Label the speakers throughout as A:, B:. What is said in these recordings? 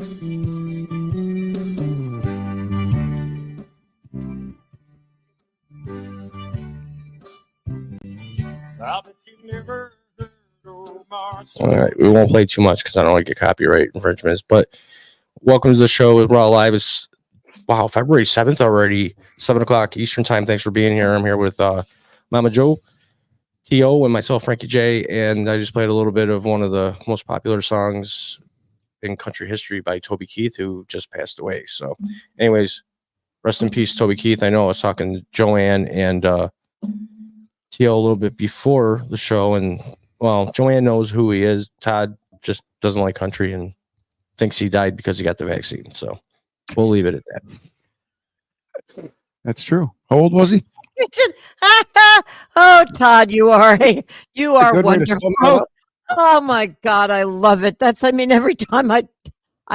A: All right, we won't play too much because I don't want to get copyright infringements. But welcome to the show with RAWW Live. It's February 7th already, 7:00 Eastern time. Thanks for being here. I'm here with Mama Joe, T.O., and myself, Frankie J. And I just played a little bit of one of the most popular songs in country history by Toby Keith, who just passed away. So, anyways, rest in peace, Toby Keith. I know I was talking to Joann and T.O. a little bit before the show, and well, Joann knows who he is. Todd just doesn't like country and thinks he died because he got the vaccine. So we'll leave it at that.
B: That's true. How old was he?
C: Oh, Todd, you are wonderful. Oh my God, I love it. Every time I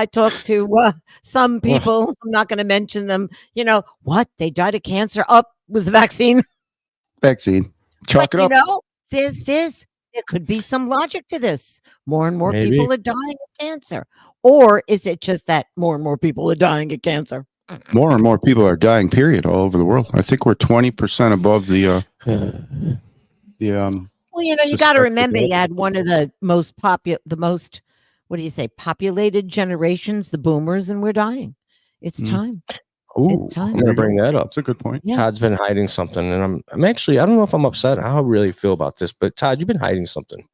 C: talk to some people, I'm not going to mention them. You know what? They died of cancer. Was the vaccine?
B: Vaccine. Chalk it up.
C: There could be some logic to this. More and more people are dying of cancer. Or is it just that more and more people are dying of cancer?
B: More and more people are dying, period, all over the world. I think we're 20% above the
C: well, you got to remember you had one of the most populated generations, the boomers, and we're dying. It's time.
A: Ooh,
C: it's time.
A: I'm going to bring that up.
B: That's a good point.
A: Yeah. Todd's been hiding something, and I'm actually, I don't know if I'm upset how I really feel about this, but Todd, you've been hiding something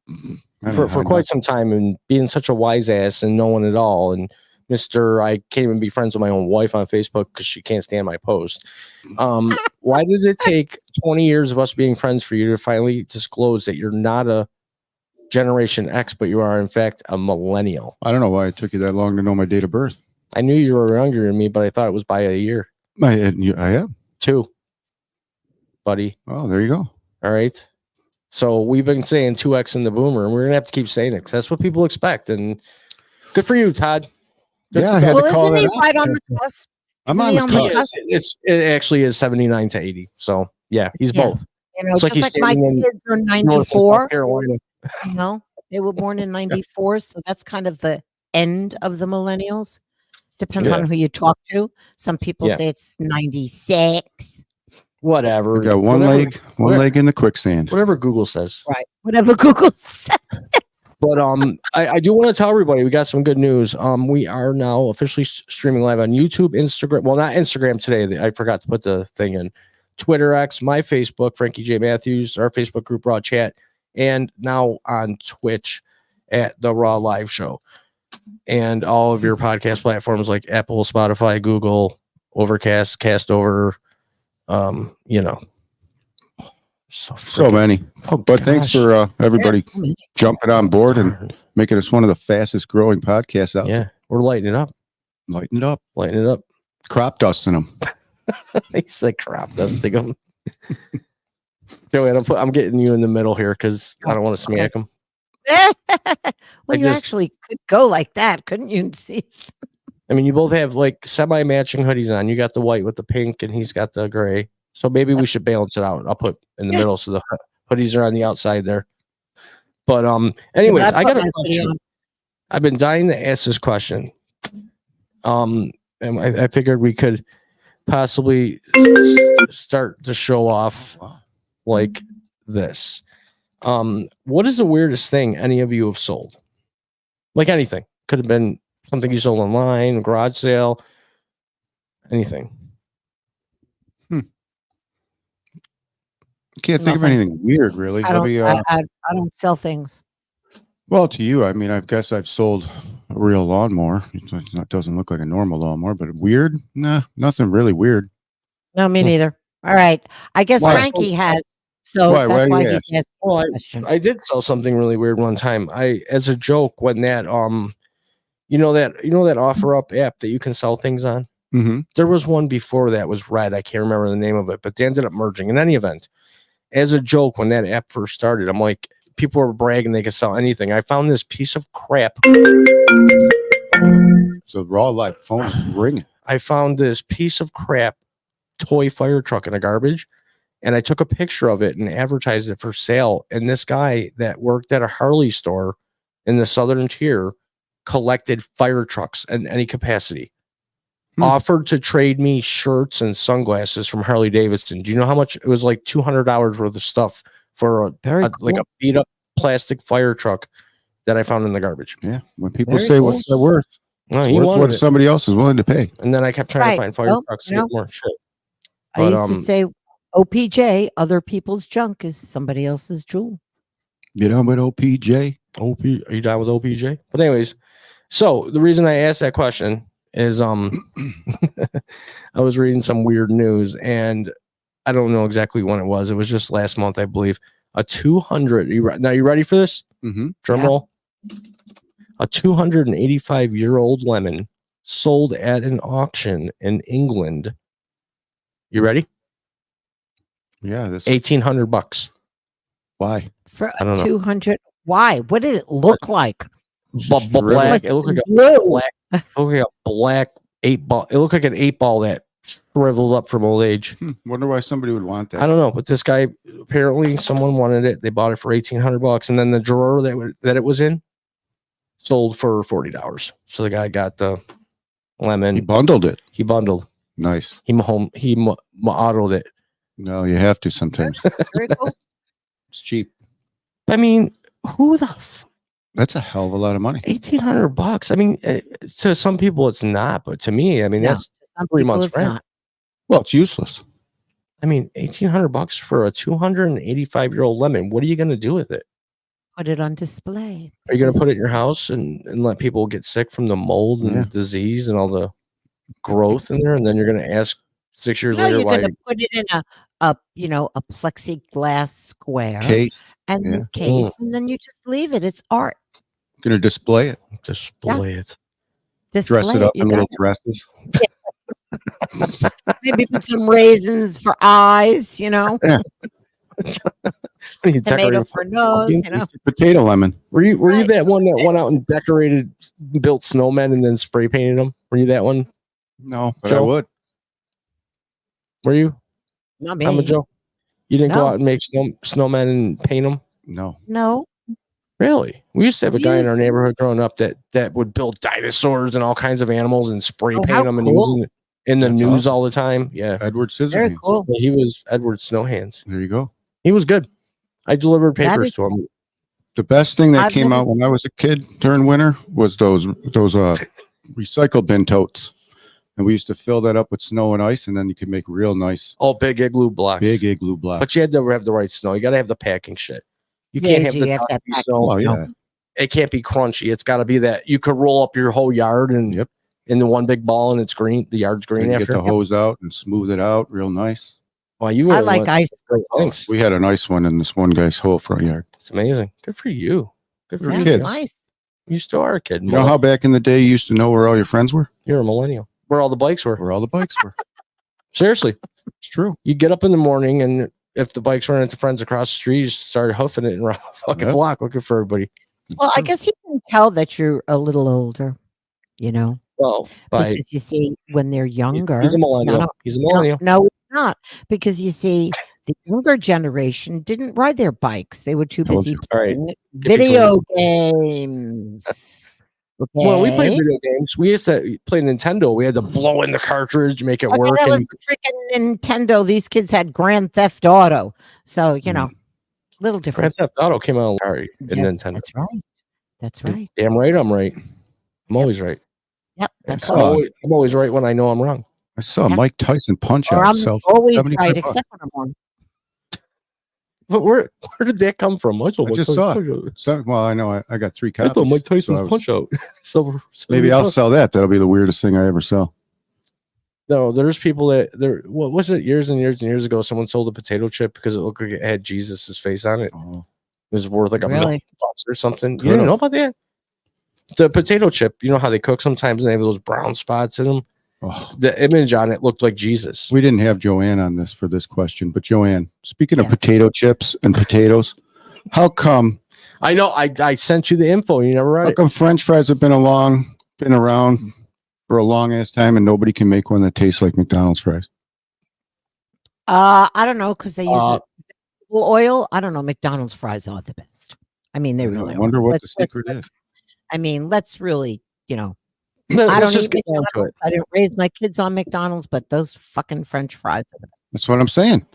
A: for quite some time and being such a wise ass and no one at all. And I can't even be friends with my own wife on Facebook because she can't stand my post. Why did it take 20 years of us being friends for you to finally disclose that you're not a Generation X, but you are in fact a millennial?
B: I don't know why it took you that long to know my date of birth.
A: I knew you were younger than me, but I thought it was by a year.
B: I am.
A: 2, buddy.
B: Oh, there you go.
A: All right. So we've been saying 2X in the boomer, and we're going to have to keep saying it because that's what people expect. And good for you, Todd.
B: I had to call
C: isn't he right on the cusp?
B: I'm on the cusp.
A: It actually is 79 to 80. So, yeah, he's both.
C: It's like my kids are 94. They were born in 94. So that's kind of the end of the millennials. Depends on who you talk to. Some people say it's 96.
A: Whatever.
B: We got one leg in the quicksand.
A: Whatever Google says.
C: Right. Whatever Google says.
A: But I do want to tell everybody we got some good news. We are now officially streaming live on YouTube, Instagram. Well, not Instagram today. I forgot to put the thing in. Twitter X, my Facebook, Frankie J Matthews, our Facebook group, Raw Chat, and now on Twitch at the RAWW Live Show. And all of your podcast platforms like Apple, Spotify, Google, Overcast, Castover,
B: so many. But thanks for everybody jumping on board and making us one of the fastest growing podcasts out there.
A: We're lighting it up.
B: Lighting it up. Crop dusting them.
A: He's like crop dusting them. Joann, I'm getting you in the middle here because I don't want to smack them.
C: Well, you actually could go like that, couldn't you?
A: I mean, you both have like semi-matching hoodies on. You got the white with the pink, and he's got the gray. So maybe we should balance it out. I'll put in the middle so the hoodies are on the outside there. But anyways, I got a question. I've been dying to ask this question. And I figured we could possibly start the show off like this. What is the weirdest thing any of you have sold? Like anything. Could have been something you sold online, garage sale, anything.
B: Can't think of anything weird, really.
C: I don't sell things.
B: Well, to you, I mean, I guess I've sold a real lawnmower. It doesn't look like a normal lawnmower, but weird? Nah, nothing really weird.
C: No, me neither. All right. I guess Frankie has. So that's why he's asking.
A: Well, I did sell something really weird one time. As a joke, when that you know that OfferUp app that you can sell things on.
B: Mm-hmm.
A: There was one before that was Red. I can't remember the name of it, but they ended up merging. In any event, as a joke, when that app first started, I'm like, people were bragging they could sell anything. I found this piece of crap.
B: So raw life phone is ringing.
A: I found this piece of crap toy fire truck in the garbage, and I took a picture of it and advertised it for sale. And this guy that worked at a Harley store in the southern tier collected fire trucks in any capacity. Offered to trade me shirts and sunglasses from Harley Davidson. Do you know how much it was? Like $200 worth of stuff for like a beat up plastic fire truck that I found in the garbage.
B: Yeah. When people say what's that worth?
A: Well,
B: worth what somebody else is willing to pay.
A: And then I kept trying to find fire trucks to get more shit.
C: But, I used to say OPJ, other people's junk is somebody else's jewel.
B: Get on with OPJ.
A: Are you down with OPJ? But anyways, so the reason I asked that question is I was reading some weird news, and I don't know exactly when it was. It was just last month, I believe. A 200. Now you ready for this? Drum roll. A 285-year-old lemon sold at an auction in England. You ready?
B: Yeah, this
A: $1,800.
B: Why?
C: For a 200. Why? What did it look like?
A: Black. It looked like a black 8-ball. It looked like an 8-ball that shriveled up from old age.
B: Wonder why somebody would want that.
A: I don't know, but this guy, apparently someone wanted it. They bought it for $1,800, and then the drawer that it was in sold for $40. So the guy got the lemon.
B: He bundled it.
A: He bundled.
B: Nice.
A: He autoed it.
B: No, you have to sometimes.
C: Very cool.
B: It's cheap.
A: I mean, who the
B: that's a hell of a lot of money.
A: $1,800. I mean, to some people it's not, but to me, I mean, that's 3 months rent.
B: Well, it's useless.
A: I mean, $1,800 for a 285-year-old lemon. What are you going to do with it?
C: Put it on display.
A: Are you going to put it in your house and let people get sick from the mold and disease and all the growth in there? And then you're going to ask 6 years later
C: you're
A: why
C: going to put it in a plexiglass square
B: case
C: and then you just leave it. It's art.
B: Going to display it.
A: Display it.
B: Dress it up in little dresses.
C: Maybe put some raisins for eyes,
A: Yeah.
C: Tomato for nose,
B: Potato lemon.
A: Were you that one that went out and built snowmen and then spray painted them? Were you that one?
B: No, but
A: Joe?
B: I would.
A: Were you?
C: Not me.
A: I'm a Joe. You didn't go out and make snowmen and paint them?
C: No.
A: Really? We used to have a guy in our neighborhood growing up that would build dinosaurs and all kinds of animals and spray paint them, and he was in the news all the time. Yeah,
B: Edward Scissorhands.
C: Very cool.
A: He was Edward Snowhands.
B: There you go.
A: He was good. I delivered papers to him.
B: The best thing that came out when I was a kid during winter was those recycle bin totes. And we used to fill that up with snow and ice, and then you could make real nice.
A: Oh, big igloo blocks.
B: Big igloo blocks.
A: But you had to have the right snow. You got to have the packing shit. You can't have the snow.
B: Oh, yeah.
A: It can't be crunchy. It's got to be that you could roll up your whole yard and in the one big ball, and it's green. The yard's green after.
B: Get the hose out and smooth it out real nice.
A: Well,
C: I like ice.
A: Thanks.
B: We had a nice one in this one guy's whole front yard.
A: It's amazing. Good for you. Good for you.
B: Kids.
C: Nice.
A: You still are a kid.
B: You know how back in the day you used to know where all your friends were?
A: You're a millennial. Where all the bikes were.
B: Where all the bikes were.
A: Seriously.
B: It's true.
A: You get up in the morning, and if the bikes running into friends across the street, you start huffing it around the fucking block looking for everybody.
C: Well, I guess you can tell that you're a little older,
A: Well,
C: because you see, when they're younger.
A: He's a millennial. He's a millennial.
C: No, it's not. Because you see, the younger generation didn't ride their bikes. They were too busy playing video games. Okay.
A: Well, we played video games. We used to play Nintendo. We had to blow in the cartridge, make it work.
C: That was freaking Nintendo. These kids had Grand Theft Auto. So, little different.
A: Grand Theft Auto came out in Nintendo.
C: That's right. That's right.
A: Damn right, I'm right. I'm always right.
C: Yep. That's
A: I'm always right when I know I'm wrong.
B: I saw Mike Tyson punch out
C: I'm
B: himself.
C: always right, except when I'm wrong.
A: But where did that come from?
B: I just saw it. Well, I know I got 3 copies.
A: I thought Mike Tyson's punch out. so
B: maybe I'll sell that. That'll be the weirdest thing I ever sell.
A: No, there's people what was it years and years and years ago? Someone sold a potato chip because it looked like it had Jesus's face on it.
B: Oh.
A: It was worth like $1 million or something. You didn't know about that? The potato chip, you know how they cook sometimes and they have those brown spots in them? Oh. The image on it looked like Jesus.
B: We didn't have Joann on this for this question, but Joann, speaking of potato chips and potatoes, how come?
A: I know I sent you the info. You never read it.
B: How come French fries have been around for a long ass time and nobody can make one that tastes like McDonald's fries?
C: I don't know, because they use oil. I don't know. McDonald's fries are the best. I mean, they really
B: I wonder what the secret is.
C: I mean, let's really, I
A: Let's
C: don't
A: just
C: eat
A: get down to
C: McDonald's.
A: it.
C: I didn't raise my kids on McDonald's, but those fucking French fries.
B: That's what I'm saying.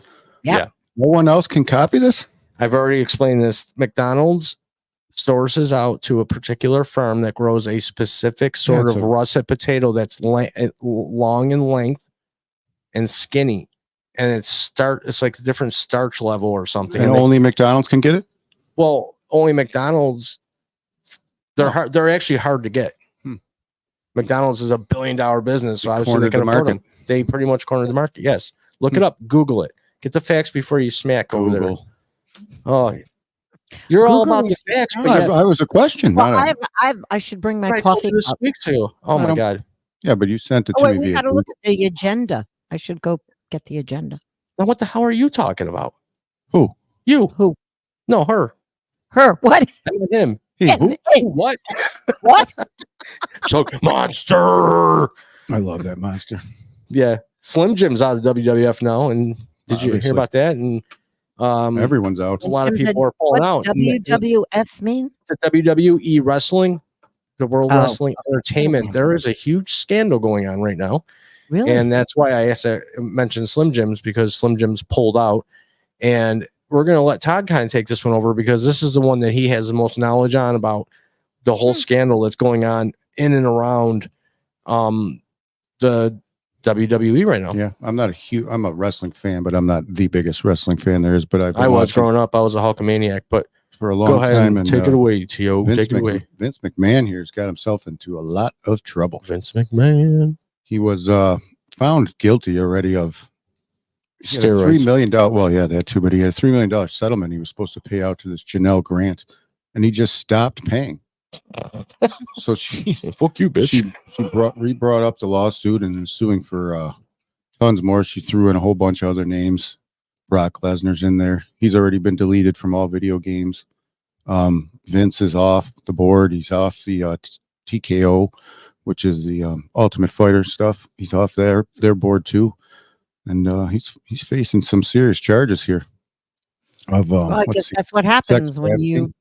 C: Yep.
A: Yeah.
B: No one else can copy this?
A: I've already explained this. McDonald's sources out to a particular farm that grows a specific sort of russet potato that's long in length and skinny, and it's like a different starch level or something.
B: And only McDonald's can get it?
A: Well, only McDonald's. They're actually hard to get. McDonald's is $1 billion business, so obviously they can afford them. They pretty much cornered the market. Yes, look it up, Google it, get the facts before you smack over there. Oh, you're all about the facts.
B: I was a question.
C: Well, I should bring my coffee
A: this week too. Oh my god.
B: Yeah, but you sent it to me.
C: We got to look at the agenda. I should go get the agenda.
A: Now, what the hell are you talking about?
B: Who?
A: You?
C: Who?
A: No, her.
C: Her? What?
A: I mean him.
B: Hey, who?
A: What?
C: What?
A: Choke monster.
B: I love that monster.
A: Yeah, Slim Jim's out of WWF now, and did you hear about that? And
B: everyone's out.
A: A lot of people are pulling out.
C: WWF mean?
A: The WWE wrestling, the World Wrestling Entertainment. There is a huge scandal going on right now.
C: Really?
A: And that's why I mentioned Slim Jim's, because Slim Jim's pulled out. And we're going to let Todd kind of take this one over, because this is the one that he has the most knowledge on about the whole scandal that's going on in and around the WWE right now.
B: Yeah, I'm a wrestling fan, but I'm not the biggest wrestling fan there is. But
A: I was growing up. I was a Hulkamaniac, but
B: for a long time.
A: And take it away, T.O. Take it away.
B: Vince McMahon here has got himself into a lot of trouble.
A: Vince McMahon.
B: He was found guilty already of
A: steroids.
B: $3 million. Well, yeah, that too. But he had a $3 million settlement he was supposed to pay out to this Janelle Grant, and he just stopped paying. So she
A: fuck you, bitch.
B: She brought up the lawsuit and is suing for tons more. She threw in a whole bunch of other names. Brock Lesnar's in there. He's already been deleted from all video games. Vince is off the board. He's off the TKO, which is the Ultimate Fighter stuff. He's off their board too, and he's facing some serious charges here. Of
C: I guess that's what happens when you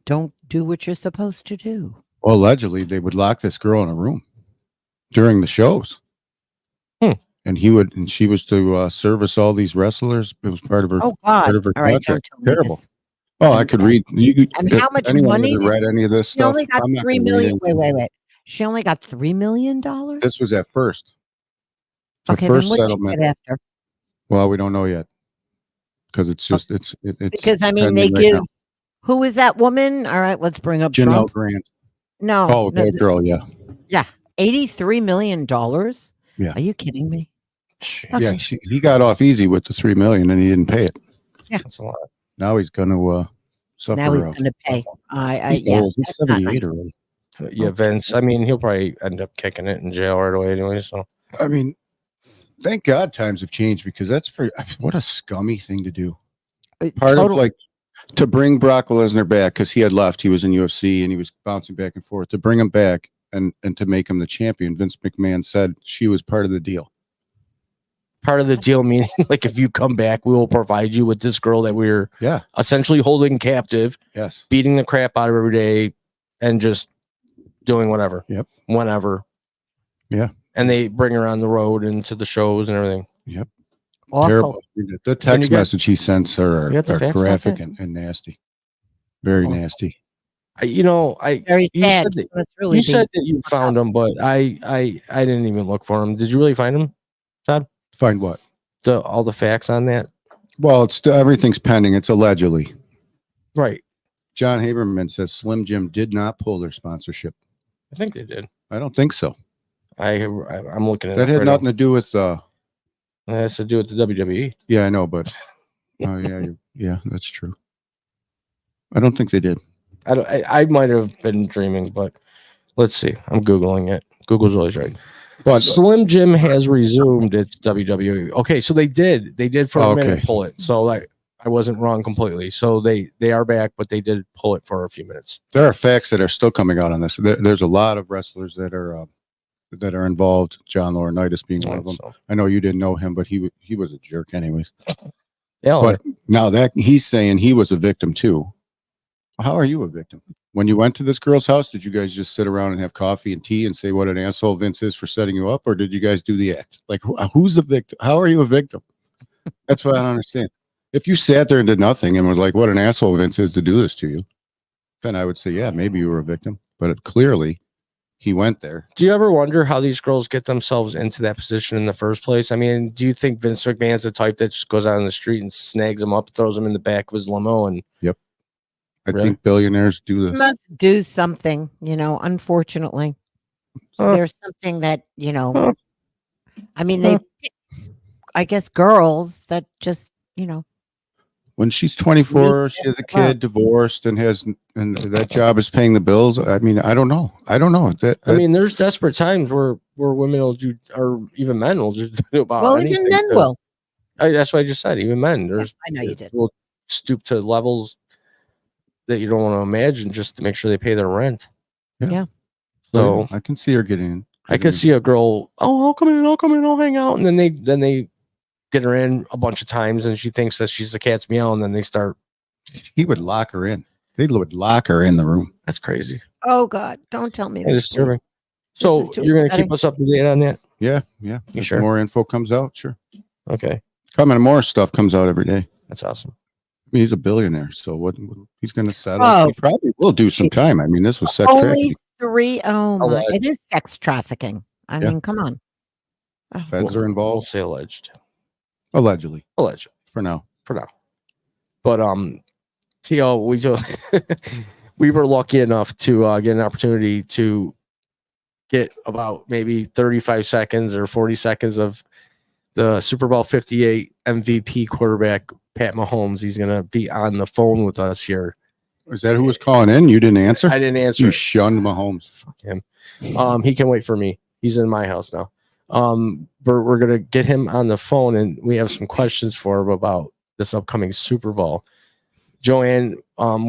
C: don't do what you're supposed to do.
B: Well, allegedly, they would lock this girl in a room during the shows. And she was to service all these wrestlers. It was part of her.
C: Oh God!
B: Part of her contract. Terrible.
C: Oh,
B: I could read.
C: How much money?
B: Read any of this
C: she
B: stuff?
C: Only got $3 million. Wait. She only got $3 million.
B: This was at first.
C: Okay,
B: first
C: then what
B: settlement.
C: She get after?
B: Well, we don't know yet, because it's just it's
C: because I mean they give. Now. Who is that woman? All right, let's bring up
B: Janelle
C: Trump.
B: Grant.
C: No.
B: Oh, that girl. Yeah.
C: Yeah, $83 million.
B: Yeah.
C: Are you kidding me?
B: Okay. Yeah, he got off easy with the $3 million, and he didn't pay it.
C: Yeah,
A: that's a lot.
B: Now he's going to suffer.
C: Now he's going to pay.
B: He's 78 already.
A: Yeah, Vince. I mean, he'll probably end up kicking it in jail right away anyway. So,
B: I mean, thank God times have changed, because what a scummy thing to do. Part of like to bring Brock Lesnar back, because he had left. He was in UFC and he was bouncing back and forth. To bring him back and to make him the champion, Vince McMahon said she was part of the deal.
A: Part of the deal meaning, like, if you come back, we will provide you with this girl that we're essentially holding captive, beating the crap out of every day, and just doing whatever, whenever.
B: Yeah.
A: And they bring her on the road and to the shows and everything.
B: Yep.
C: Awful.
B: Terrible. The text message he sends her are graphic and nasty. Very nasty.
C: Very sad.
A: You said that you found him, but I didn't even look for him. Did you really find him, Todd?
B: Find what?
A: All the facts on that?
B: Well, it's everything's pending. It's allegedly.
A: Right.
B: John Haberman says Slim Jim did not pull their sponsorship.
A: I think they did.
B: I don't think so.
A: I'm looking at
B: that. Had nothing to do with.
A: It has to do with the WWE.
B: Yeah, I know, but yeah, that's true. I don't think they did.
A: I might have been dreaming, but let's see. I'm Googling it. Google's always right. But Slim Jim has resumed its WWE. Okay, so they did for a minute pull it. So like I wasn't wrong completely. So they are back, but they did pull it for a few minutes.
B: There are facts that are still coming out on this. There's a lot of wrestlers that are involved. John Laurinaitis being one of them. So. I know you didn't know him, but he was a jerk anyways. Yeah. But now that he's saying he was a victim too. How are you a victim? When you went to this girl's house, did you guys just sit around and have coffee and tea and say what an asshole Vince is for setting you up? Or did you guys do the act? Like, who's the victim? How are you a victim? That's what I don't understand. If you sat there and did nothing and were like, what an asshole Vince is to do this to you, then I would say, yeah, maybe you were a victim. But clearly, he went there.
A: Do you ever wonder how these girls get themselves into that position in the first place? I mean, do you think Vince McMahon's the type that just goes out on the street and snags them up, throws them in the back of his limo? And
B: yep. I think billionaires do this.
C: You must do something, unfortunately. There's something that, I mean, I guess girls that just,
B: when she's 24, she has a kid, divorced, and that job is paying the bills. I mean, I don't know. I mean,
A: there's desperate times where women will do, or even men will just do about anything.
C: Well, even men will.
A: That's what I just said. Even men,
C: I know you did.
A: Will stoop to levels that you don't want to imagine just to make sure they pay their rent.
C: Yeah.
B: So I can see her getting in.
A: I could see a girl, I'll come in, I'll hang out. And then they get her in a bunch of times and she thinks that she's the cat's meow, and then they start.
B: He would lock her in. They would lock her in the room.
A: That's crazy.
C: Oh God, don't tell me
A: this. Disturbing. So you're going to keep us up to date on that?
B: Yeah.
A: You sure?
B: More info comes out, sure.
A: Okay.
B: More stuff comes out every day.
A: That's awesome.
B: I mean, he's a billionaire, so what he's going to settle. He probably will do some time. I mean, this was sex trafficking.
C: 3. Oh my! It is sex trafficking. I mean, come on.
B: Feds are involved.
A: We'll say alleged.
B: Allegedly.
A: For now. But T.O., we were lucky enough to get an opportunity to get about maybe 35 seconds or 40 seconds of the Super Bowl 58 MVP quarterback Pat Mahomes. He's going to be on the phone with us here.
B: Is that who was calling in? You didn't answer?
A: I didn't answer.
B: You shunned Mahomes.
A: Fuck him. He can wait for me. He's in my house now. We're going to get him on the phone, and we have some questions for him about this upcoming Super Bowl. Joann,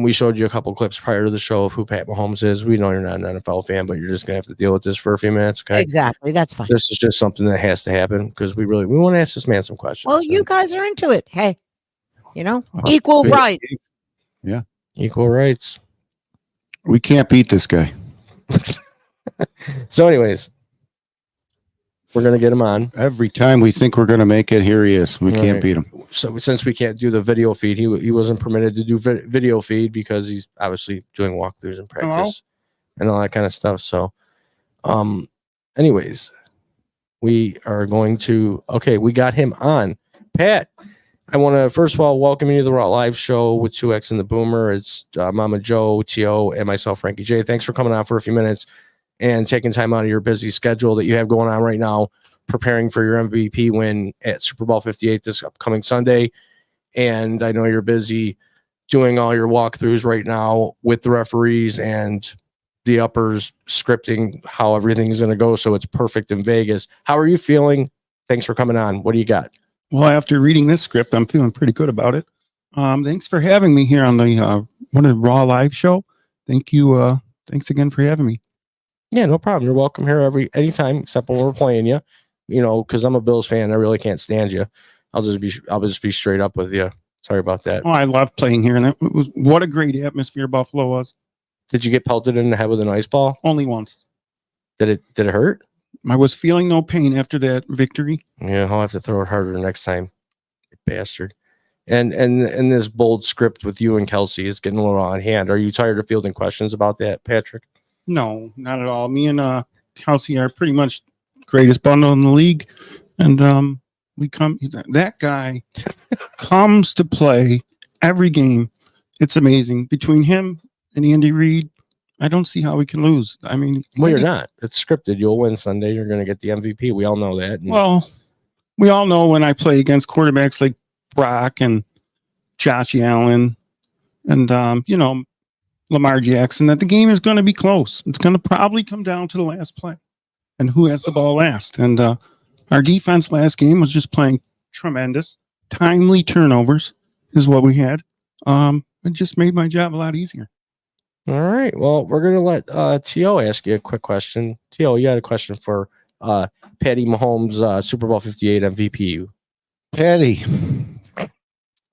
A: we showed you a couple clips prior to the show of who Pat Mahomes is. We know you're not an NFL fan, but you're just going to have to deal with this for a few minutes, okay?
C: Exactly. That's fine.
A: This is just something that has to happen because we want to ask this man some questions.
C: Well, you guys are into it. Hey, equal rights.
B: Yeah.
A: Equal rights.
B: We can't beat this guy.
A: So anyways, we're going to get him on.
B: Every time we think we're going to make it, here he is. We can't beat him.
A: So since we can't do the video feed, he wasn't permitted to do video feed because he's obviously doing walkthroughs and practice and all that kind of stuff. So, anyways, we are going to, we got him on. Pat, I want to first of all welcome you to the RAWW Live Show with 2X and the Boomer. It's Mama Joe, T.O., and myself, Frankie J. Thanks for coming on for a few minutes and taking time out of your busy schedule that you have going on right now, preparing for your MVP win at Super Bowl 58 this upcoming Sunday. And I know you're busy doing all your walkthroughs right now with the referees and the uppers, scripting how everything is going to go so it's perfect in Vegas. How are you feeling? Thanks for coming on. What do you got?
D: Well, after reading this script, I'm feeling pretty good about it. Thanks for having me here on the RAWW Live Show. Thank you. Thanks again for having me.
A: Yeah, no problem. You're welcome here anytime except when we're playing you. Because I'm a Bills fan, I really can't stand you. I'll just be straight up with you. Sorry about that.
D: Oh, I love playing here, and what a great atmosphere Buffalo was.
A: Did you get pelted in the head with an ice ball?
D: Only once.
A: Did it hurt?
D: I was feeling no pain after that victory.
A: Yeah, I'll have to throw it harder next time. Bastard. And this bold script with you and Kelsey is getting a little on hand. Are you tired of fielding questions about that, Patrick?
D: No, not at all. Me and Kelsey are pretty much greatest bundle in the league, and that guy comes to play every game. It's amazing. Between him and Andy Reid, I don't see how we can lose. I mean,
A: well, you're not. It's scripted. You'll win Sunday. You're going to get the MVP. We all know that.
D: Well, we all know when I play against quarterbacks like Brock and Josh Allen and Lamar Jackson, that the game is going to be close. It's going to probably come down to the last play and who has the ball last. And our defense last game was just playing tremendous. Timely turnovers is what we had. It just made my job a lot easier.
A: All right. Well, we're going to let T.O. ask you a quick question. T.O., you had a question for Patty Mahomes, Super Bowl 58 MVP.
B: Patty,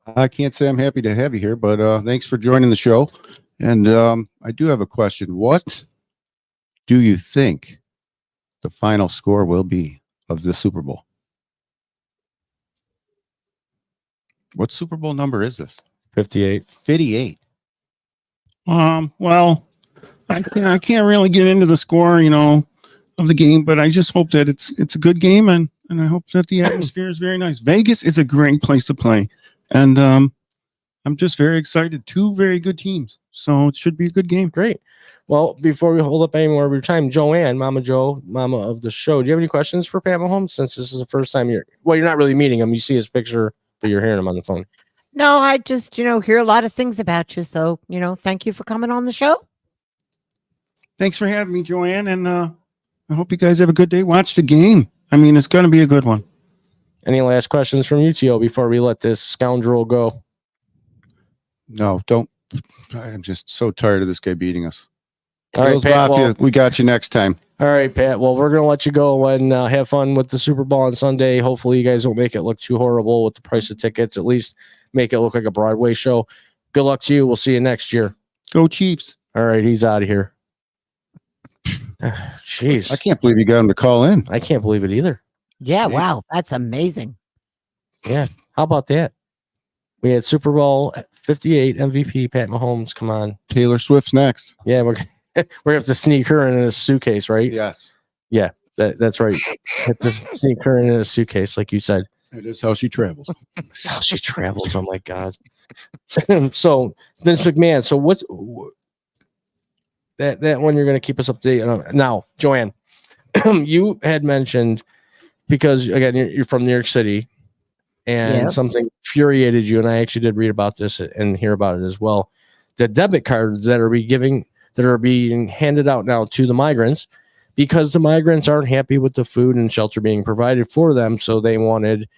B: I can't say I'm happy to have you here, but thanks for joining the show. And I do have a question. What do you think the final score will be of the Super Bowl? What Super Bowl number is this?
A: 58.
B: 58.
D: Well, I can't really get into the score, of the game, but I just hope that it's a good game, and I hope that the atmosphere is very nice. Vegas is a great place to play, and I'm just very excited. Two very good teams, so it should be a good game.
A: Great. Well, before we hold up any more of your time, Joann, Mama Joe, Mama of the show, do you have any questions for Pat Mahomes? Since this is the first time you're not really meeting him. You see his picture, but you're hearing him on the phone.
C: No, I just, hear a lot of things about you. So, thank you for coming on the show.
D: Thanks for having me, Joann, and I hope you guys have a good day. Watch the game. I mean, it's going to be a good one.
A: Any last questions from you, T.O., before we let this scoundrel go?
B: No, don't. I'm just so tired of this guy beating us.
A: All right, Pat. Well,
B: we got you next time.
A: All right, Pat. Well, we're going to let you go and have fun with the Super Bowl on Sunday. Hopefully, you guys don't make it look too horrible with the price of tickets. At least make it look like a Broadway show. Good luck to you. We'll see you next year.
D: Go Chiefs.
A: All right, he's out of here. Jeez.
B: I can't believe you got him to call in.
A: I can't believe it either.
C: Yeah, wow. That's amazing.
A: Yeah. How about that? We had Super Bowl 58 MVP Pat Mahomes. Come on.
B: Taylor Swift's next.
A: Yeah, we're going to have to sneak her in a suitcase, right?
B: Yes.
A: Yeah, that's right. Have to sneak her in a suitcase, like you said.
B: That is how she travels.
A: That's how she travels. Oh, my God. So, Vince McMahon. So, what's that one you're going to keep us up to date on? Now, Joann, you had mentioned, because, again, you're from New York City, and something infuriated you, and I actually did read about this and hear about it as well. The debit cards that are being handed out now to the migrants, because the migrants aren't happy with the food and shelter being provided for them, so they wanted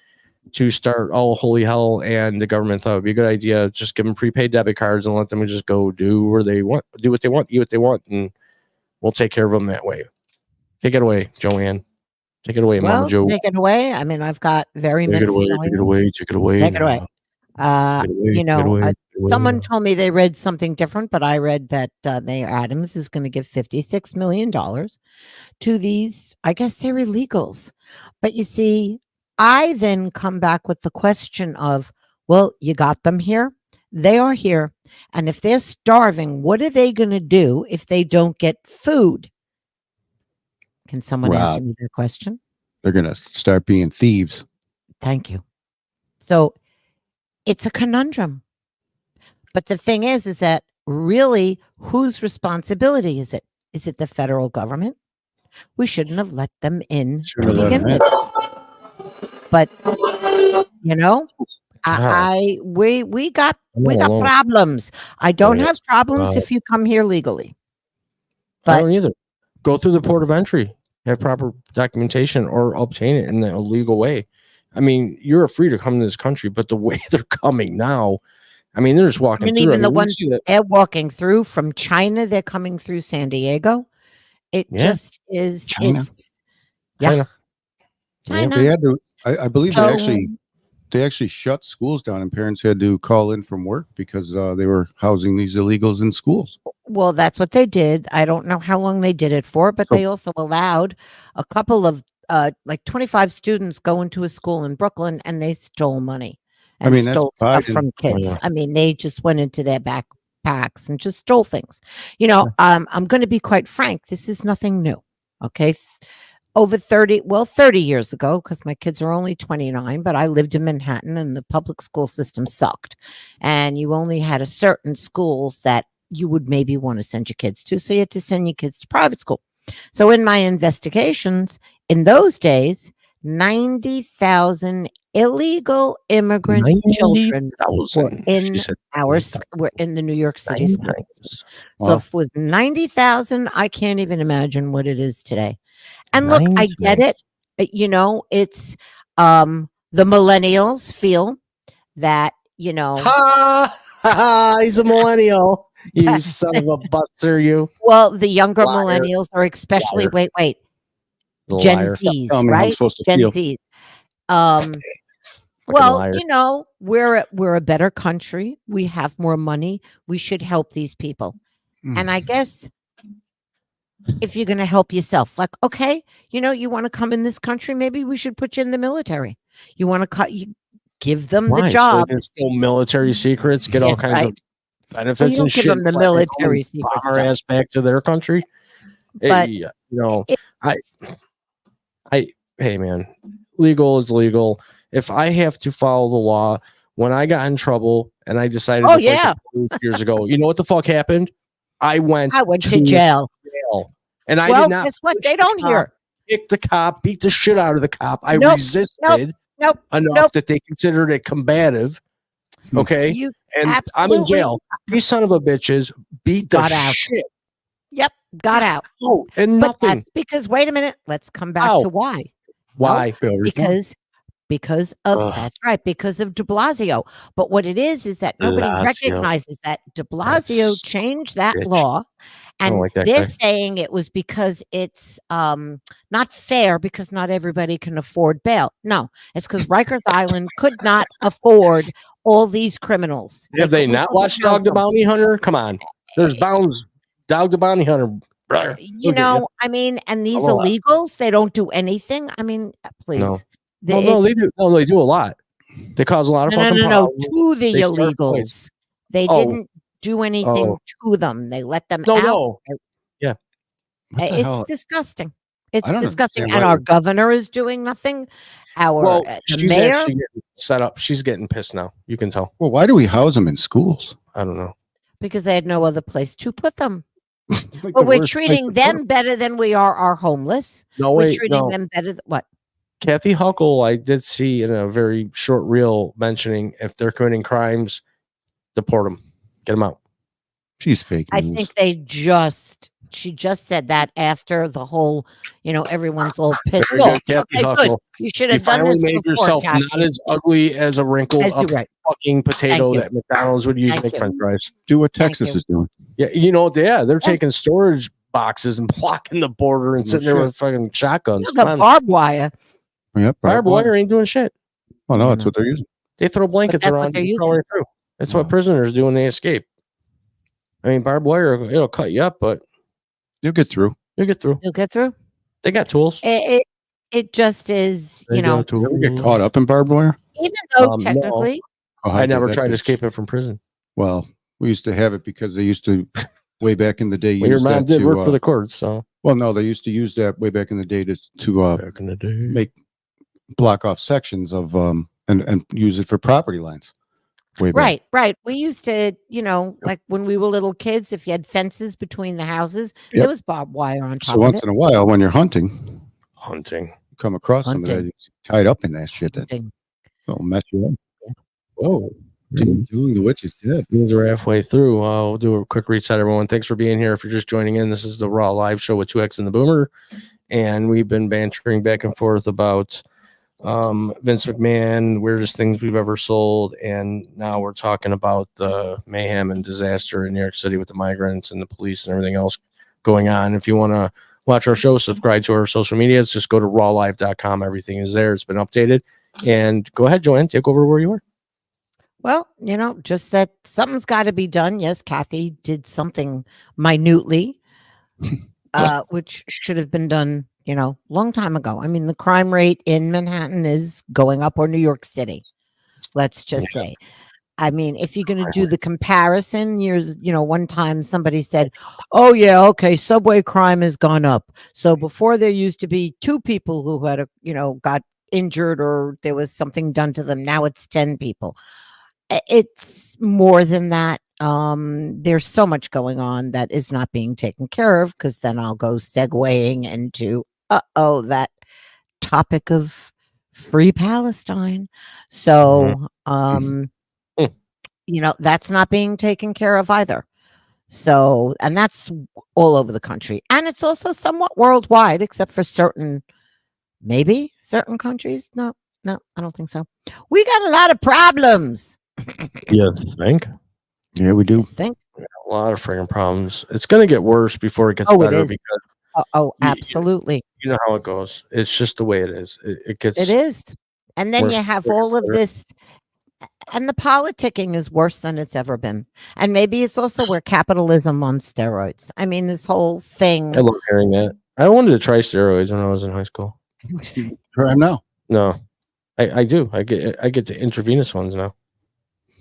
A: to start all holy hell, and the government thought it would be a good idea, just give them prepaid debit cards and let them just go do what they want, eat what they want, and we'll take care of them that way. Take it away, Joann. Take it away, Mama Joe.
C: Take it away. I mean, I've got very mixed feelings.
A: Take it away.
C: Take it away. Someone told me they read something different, but I read that Mayor Adams is going to give $56 million to these, I guess they're illegals. But you see, I then come back with the question of, well, you got them here. They are here. And if they're starving, what are they going to do if they don't get food? Can someone answer me that question?
B: They're going to start being thieves.
C: Thank you. So it's a conundrum. But the thing is that really, whose responsibility is it? Is it the federal government? We shouldn't have let them in to begin with. But we got problems. I don't have problems if you come here legally. But
A: I don't either. Go through the port of entry, have proper documentation, or obtain it in a legal way. I mean, you're free to come to this country, but the way they're coming now, I mean, they're just walking through.
C: Even the ones they're walking through from China, they're coming through San Diego. It just is.
A: China.
C: It's
A: China.
B: They had to. I believe they actually shut schools down, and parents had to call in from work because they were housing these illegals in schools.
C: Well, that's what they did. I don't know how long they did it for, but they also allowed a couple of 25 students go into a school in Brooklyn, and they stole money and stole stuff from kids. I mean, they just went into their backpacks and just stole things. I'm going to be quite frank. This is nothing new. Okay. Over 30 years ago, because my kids are only 29, but I lived in Manhattan and the public school system sucked. And you only had a certain schools that you would maybe want to send your kids to. So you had to send your kids to private school. So in my investigations, in those days, 90,000 illegal immigrant children were in the New York City schools. So if it was 90,000, I can't even imagine what it is today. And look, I get it. It's the millennials feel that,
A: he's a millennial. You son of a buster, you.
C: Well, the younger millennials are especially, wait. Gen Zs, right? Gen Zs. Well,
A: liar.
C: we're a better country. We have more money. We should help these people. And I guess if you're going to help yourself, like, okay, you want to come in this country, maybe we should put you in the military. You want to you give them the
A: Why? So
C: job.
A: they can steal military secrets, get all kinds of benefits
C: Well, you don't
A: and
C: give
A: shit.
C: them the
A: fly home
C: military
A: and
C: secrets,
A: bomb our
C: though.
A: ass back to their country.
C: But
A: Hey man, legal is legal. If I have to follow the law, when I got in trouble and I decided to fight the police years ago, you know what the fuck happened? I went
C: to jail.
A: And I
C: Well,
A: did not
C: guess what? They don't hear.
A: Kick the cop, beat the shit out of the cop. I
C: Nope,
A: resisted enough that they considered it combative. Okay. And I'm in jail. These son of a bitches beat the shit.
C: Yep. Got out.
A: Oh, and nothing.
C: That's because, wait a minute. Let's come back to why.
A: Why?
C: Because of that's right, because of de Blasio. But what it is that nobody recognizes that de Blasio changed that law. And they're saying it was because it's not fair because not everybody can afford bail. No, it's because Rikers Island could not afford all these criminals.
A: Have they not watched Dog the Bounty Hunter? Come on. There's Bounds, Dog the Bounty Hunter.
C: I mean, and these illegals, they don't do anything. I mean, please.
A: No. They do. No, they do a lot. They cause a lot of fucking problems.
C: To the illegals. They didn't do anything to them. They let them out.
A: No. Yeah.
C: It's disgusting. It's disgusting. And our governor is doing nothing.
A: She's
C: mayor
A: actually getting set up. She's getting pissed now. You can tell.
B: Well, why do we house them in schools?
A: I don't know.
C: Because they had no other place to put them. But we're treating them better than we are our homeless. We're treating them better than what?
A: Kathy Huckle, I did see in a very short reel mentioning if they're committing crimes, deport them, get them out.
B: She's fake news.
C: I think she just said that after the whole, everyone's all pissed off.
A: Kathy Huckle.
C: You should have done this
A: made
C: before,
A: yourself
C: Kathy.
A: not as ugly as a wrinkled up fucking potato that McDonald's would use to make French fries.
B: Do what Texas is doing.
A: Yeah, they're taking storage boxes and blocking the border and sitting there with fucking shotguns.
C: The barbed wire.
B: Yep,
A: barbed wire ain't doing shit.
B: Well, no, that's what they're using.
A: They throw blankets around and throw right through. That's what prisoners do when they escape. I mean, barbed wire, it'll cut you up, but
B: you'll get through.
C: You'll get through.
A: They got tools.
C: It just is,
B: you ever get caught up in barbed wire?
C: Even though technically.
A: No. I never tried escaping from prison.
B: Well, we used to have it because they used to, way back in the day.
A: Your mom did work for the courts, so.
B: Well, no, they used to use that way back in the day to block off sections of and use it for property lines.
C: Right. We used to, like when we were little kids, if you had fences between the houses, there was barbed wire on top of it.
B: So once in a while, when you're hunting,
A: you
B: come across some of that tied up in that shit that'll mess you up.
A: Whoa.
B: Doing the witch is dead.
A: Means we're halfway through. We'll do a quick reset, everyone. Thanks for being here. If you're just joining in, this is the RAWW Live Show with 2X and the Boomer. And we've been bantering back and forth about Vince McMahon, weirdest things we've ever sold, and now we're talking about the mayhem and disaster in New York City with the migrants and the police and everything else going on. If you want to watch our show, subscribe to our social medias, just go to rawlive.com. Everything is there. It's been updated. And go ahead, Joann, take over where you were.
C: Well, just that something's got to be done. Yes, Kathy did something minutely, which should have been done long time ago. I mean, the crime rate in Manhattan is going up, or New York City. Let's just say. I mean, if you're going to do the comparison, one time somebody said, "Oh yeah, okay, subway crime has gone up. So before there used to be 2 people who had got injured or there was something done to them. Now it's 10 people. It's more than that. There's so much going on that is not being taken care of, because then I'll go segueing into that topic of free Palestine. So that's not being taken care of either. So, and that's all over the country, and it's also somewhat worldwide, except for certain countries. No, I don't think so. We got a lot of problems.
A: You think?
B: Yeah, we do.
C: A
A: lot of freaking problems. It's going to get worse before it gets better, because
C: absolutely.
A: You know how it goes. It's just the way it is. It
C: is. And then
B: Worse
C: you have
B: than
C: all of
B: ever.
C: this, and the politicking is worse than it's ever been. And maybe it's also where capitalism on steroids. I mean, this whole thing.
A: I love hearing that. I wanted to try steroids when I was in high school.
B: Try him now.
A: No, I do. I get the intravenous ones now.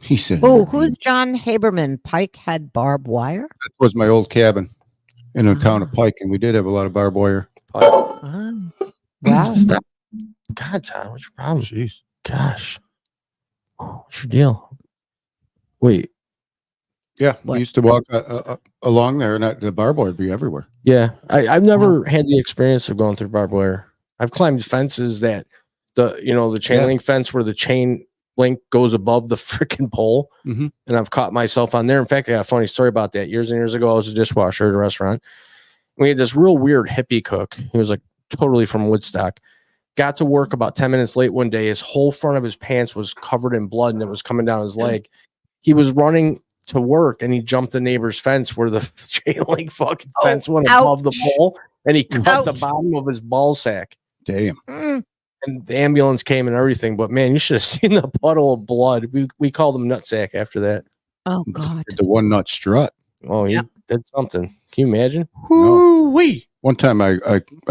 B: He said,
C: Oh, who's John Haberman? Pike had barbed wire.
B: that was my old cabin in the town of
C: Ah.
B: Pike, and we did have a lot of barbed wire.
C: Ah. Wow.
A: Stop. God, Tom, what's your problem?
B: Jeez.
A: Gosh, what's your deal? Wait,
B: Yeah,
C: What?
B: we used to walk along there, and the barbed wire would be everywhere.
A: yeah, I've never had the experience of going through barbed wire. I've climbed fences that the chain link fence where the chain link goes above the freaking pole,
B: Mhm.
A: and I've caught myself on there. In fact, I got a funny story about that. Years and years ago, I was a dishwasher at a restaurant. We had this real weird hippie cook. He was like totally from Woodstock. Got to work about 10 minutes late one day. His whole front of his pants was covered in blood, and it was coming down his leg. He was running to work, and he jumped the neighbor's fence where the chain link fucking fence went above the pole, and he cut the bottom of his ball sack.
B: Damn.
C: Mm.
A: And the ambulance came and everything, but man, you should have seen the puddle of blood. We called him nutsack after that.
C: Oh God.
B: The one nut strut.
A: Oh, you did something. Can you imagine?
B: No.
A: Wee.
B: One time I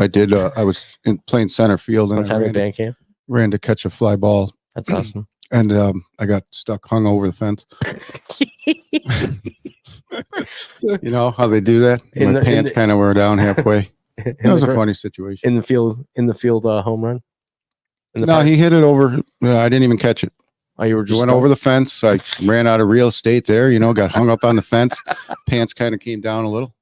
B: did. I was playing center field, and
A: One time at band camp.
B: ran to catch a fly ball,
A: That's awesome.
B: and I got stuck, hung over the fence. You know how they do that? My pants kind of were down halfway. That was a funny situation.
A: In the field home run.
B: No, he hit it over. I didn't even catch it.
A: Oh, you were
B: Just
A: just
B: went over the fence. I ran out of real estate there. Got hung up on the fence. Pants kind of came down a little.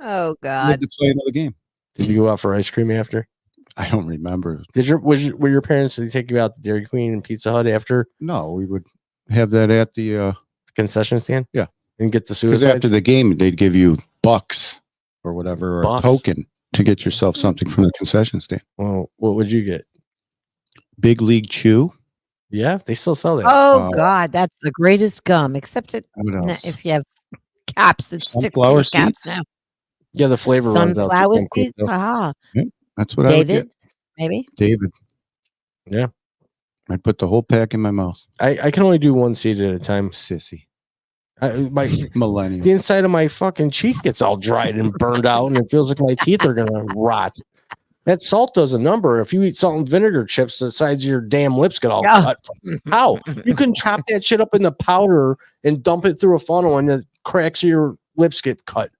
C: Oh
B: Had
C: God.
B: to play another game.
A: Did you go out for ice cream after?
B: I don't remember.
A: Were your parents, did they take you out to Dairy Queen and Pizza Hut after
B: No, we would have that at the
A: concession stand?
B: Yeah.
A: And get the
B: because
A: suicide.
B: after the game they'd give you bucks or whatever, or
A: Bucks?
B: a token to get yourself something from the concession stand.
A: Well, what would you get?
B: Big League Chew.
A: Yeah, they still sell that.
C: Oh God, that's the greatest gum. Except
B: What else?
C: if you have caps, it sticks to
B: Sunflower
C: your caps
B: seeds?
C: now.
A: Yeah, the flavor runs out.
C: Sunflower
A: Damn quick,
C: seeds.
A: though.
C: Ah,
B: That's what I would get.
C: David's maybe.
B: David.
A: Yeah.
B: I put the whole pack in my mouth.
A: I can only do one seed at a time.
B: Sissy.
A: The
B: Millennial.
A: inside of my fucking cheek gets all dried and burned out, and it feels like my teeth are gonna rot. That salt does a number. If you eat salt and vinegar chips, the sides of your damn lips get all cut. How? You can chop that shit up in the powder and dump it through a funnel, and the cracks of your lips get cut.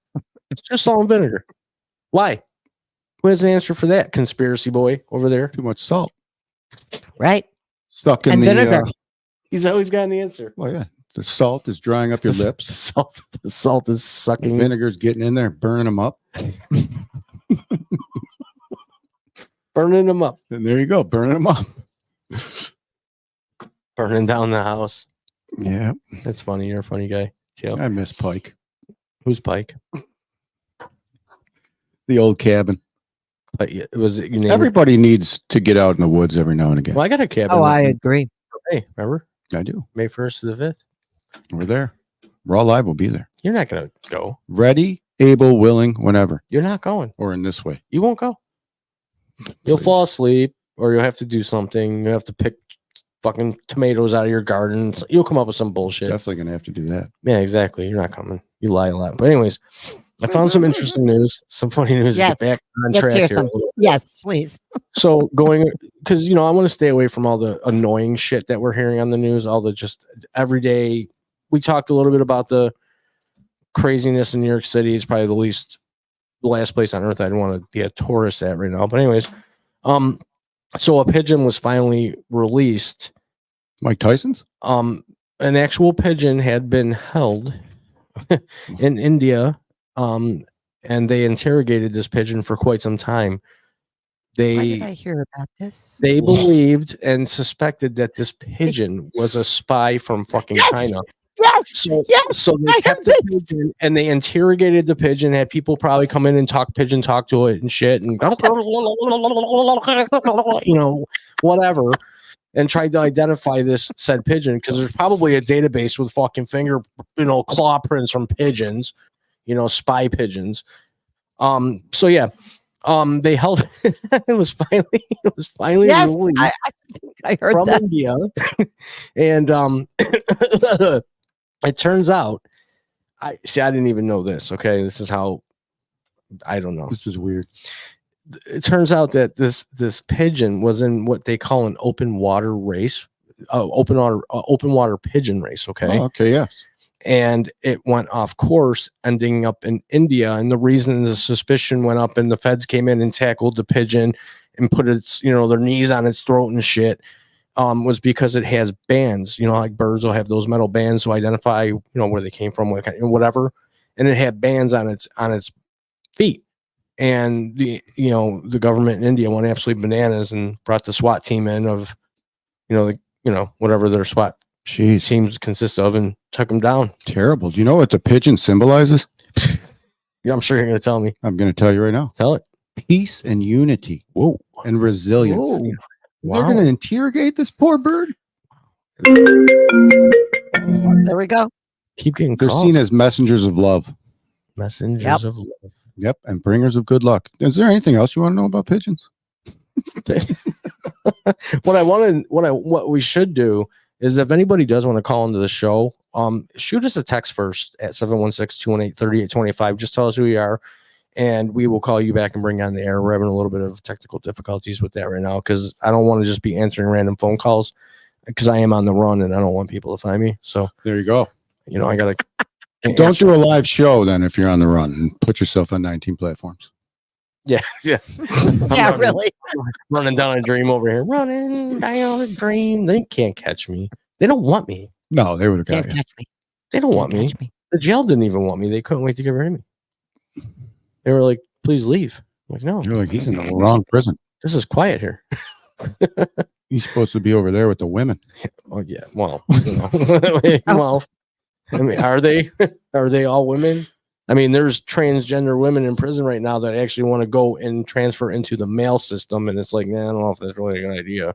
A: It's just salt and vinegar. Why? Who has an answer for that, conspiracy boy over there?
B: Too much salt.
C: Right.
B: Stuck in
C: And
B: the
C: vinegar.
A: He's always got an answer.
B: well, yeah. The salt is drying up your lips.
A: The salt is
B: The
A: sucking.
B: vinegar's getting in there, burning them up.
A: Burning them up.
B: And there you go, burning them up.
A: Burning down the house.
B: Yeah.
A: That's funny. You're a funny guy. Too.
B: I miss Pike.
A: Who's Pike?
B: The old cabin.
A: Was it you named?
B: Everybody needs to get out in the woods every now and again.
A: Well, I got a cabin.
C: Oh, I agree.
A: Hey, remember?
B: I do.
A: May 1st to the 5th.
B: We're there. RAWW Live will be there.
A: You're not going to go.
B: Ready, able, willing, whenever.
A: You're not going.
B: Or in this way.
A: You won't go. You'll
B: Please.
A: fall asleep, or you'll have to do something. You'll have to pick fucking tomatoes out of your garden. You'll come up with some bullshit.
B: Definitely going to have to do that.
A: Yeah, exactly. You're not coming. You lie a lot. But anyways, I found some interesting news, some funny news
C: Yes.
A: to get back on
C: Let's
A: track
C: hear
A: here.
C: some. Yes, please.
A: So going, because I want to stay away from all the annoying shit that we're hearing on the news, all the just everyday. We talked a little bit about the craziness in New York City. It's probably the last place on earth I'd want to be a tourist at right now. But anyways, so a pigeon was finally released.
B: Mike Tyson's?
A: An actual pigeon had been held in India, and they interrogated this pigeon for quite some time.
C: Why did I hear about this?
A: They believed and suspected that this pigeon was a spy from fucking China.
C: Yes.
A: So they
C: I
A: kept
C: heard
A: the pigeon and they interrogated the pigeon, had people probably come in and talk to it and shit and whatever, and tried to identify this said pigeon because there's probably a database with fucking claw prints from pigeons, spy pigeons. So yeah, They held it was finally
C: Yes,
A: released
C: I think I heard
A: from
C: that.
A: India. And it turns out I didn't even know this. Okay, this is how I don't know.
B: This is weird.
A: It turns out that this pigeon was in what they call an open water race, open water pigeon race. Okay.
B: Oh, okay. Yes.
A: And it went off course, ending up in India. And the reason the suspicion went up and the feds came in and tackled the pigeon and put its, their knees on its throat and shit, was because it has bands, like birds will have those metal bands to identify, where they came from, whatever. And it had bands on its feet. And the government in India went absolutely bananas and brought the SWAT team in of, whatever their SWAT teams consist of, and took them down.
B: Terrible. Do you know what the pigeon symbolizes?
A: Yeah, I'm sure you're going to tell me.
B: I'm going to tell you right now.
A: Tell it.
B: Peace and unity.
A: Whoa.
B: And resilience.
A: Whoa.
B: They're going to interrogate this poor bird.
C: There we go.
A: Keep getting
B: They're
A: calls.
B: seen as messengers of love.
A: Messengers of love.
B: Yep. And bringers of good luck. Is there anything else you want to know about pigeons?
A: What we should do is, if anybody does want to call into the show, shoot us a text first at 716-218-3825. Just tell us who you are, and we will call you back and bring you on the air. We're having a little bit of technical difficulties with that right now, because I don't want to just be answering random phone calls, because I am on the run and I don't want people to find me. So
B: there you go.
A: I got to.
B: Don't do a live show then if you're on the run, and put yourself on 19 platforms.
A: Yeah.
C: Yeah, really.
A: Running down a dream over here. Running down a dream. They can't catch me. They don't want me.
B: No, they would have got
C: Can't
B: you.
C: catch me.
A: They don't want me.
C: Catch me.
A: The jail didn't even want me. They couldn't wait to get rid of me. They were like, please leave. I'm like, no.
B: You're like, he's in the wrong prison.
A: This is quiet here.
B: He's supposed to be over there with the women.
A: Oh yeah. Well, well, I mean, are they all women? I mean, there's transgender women in prison right now that actually want to go and transfer into the male system, and it's like, I don't know if that's really a good idea.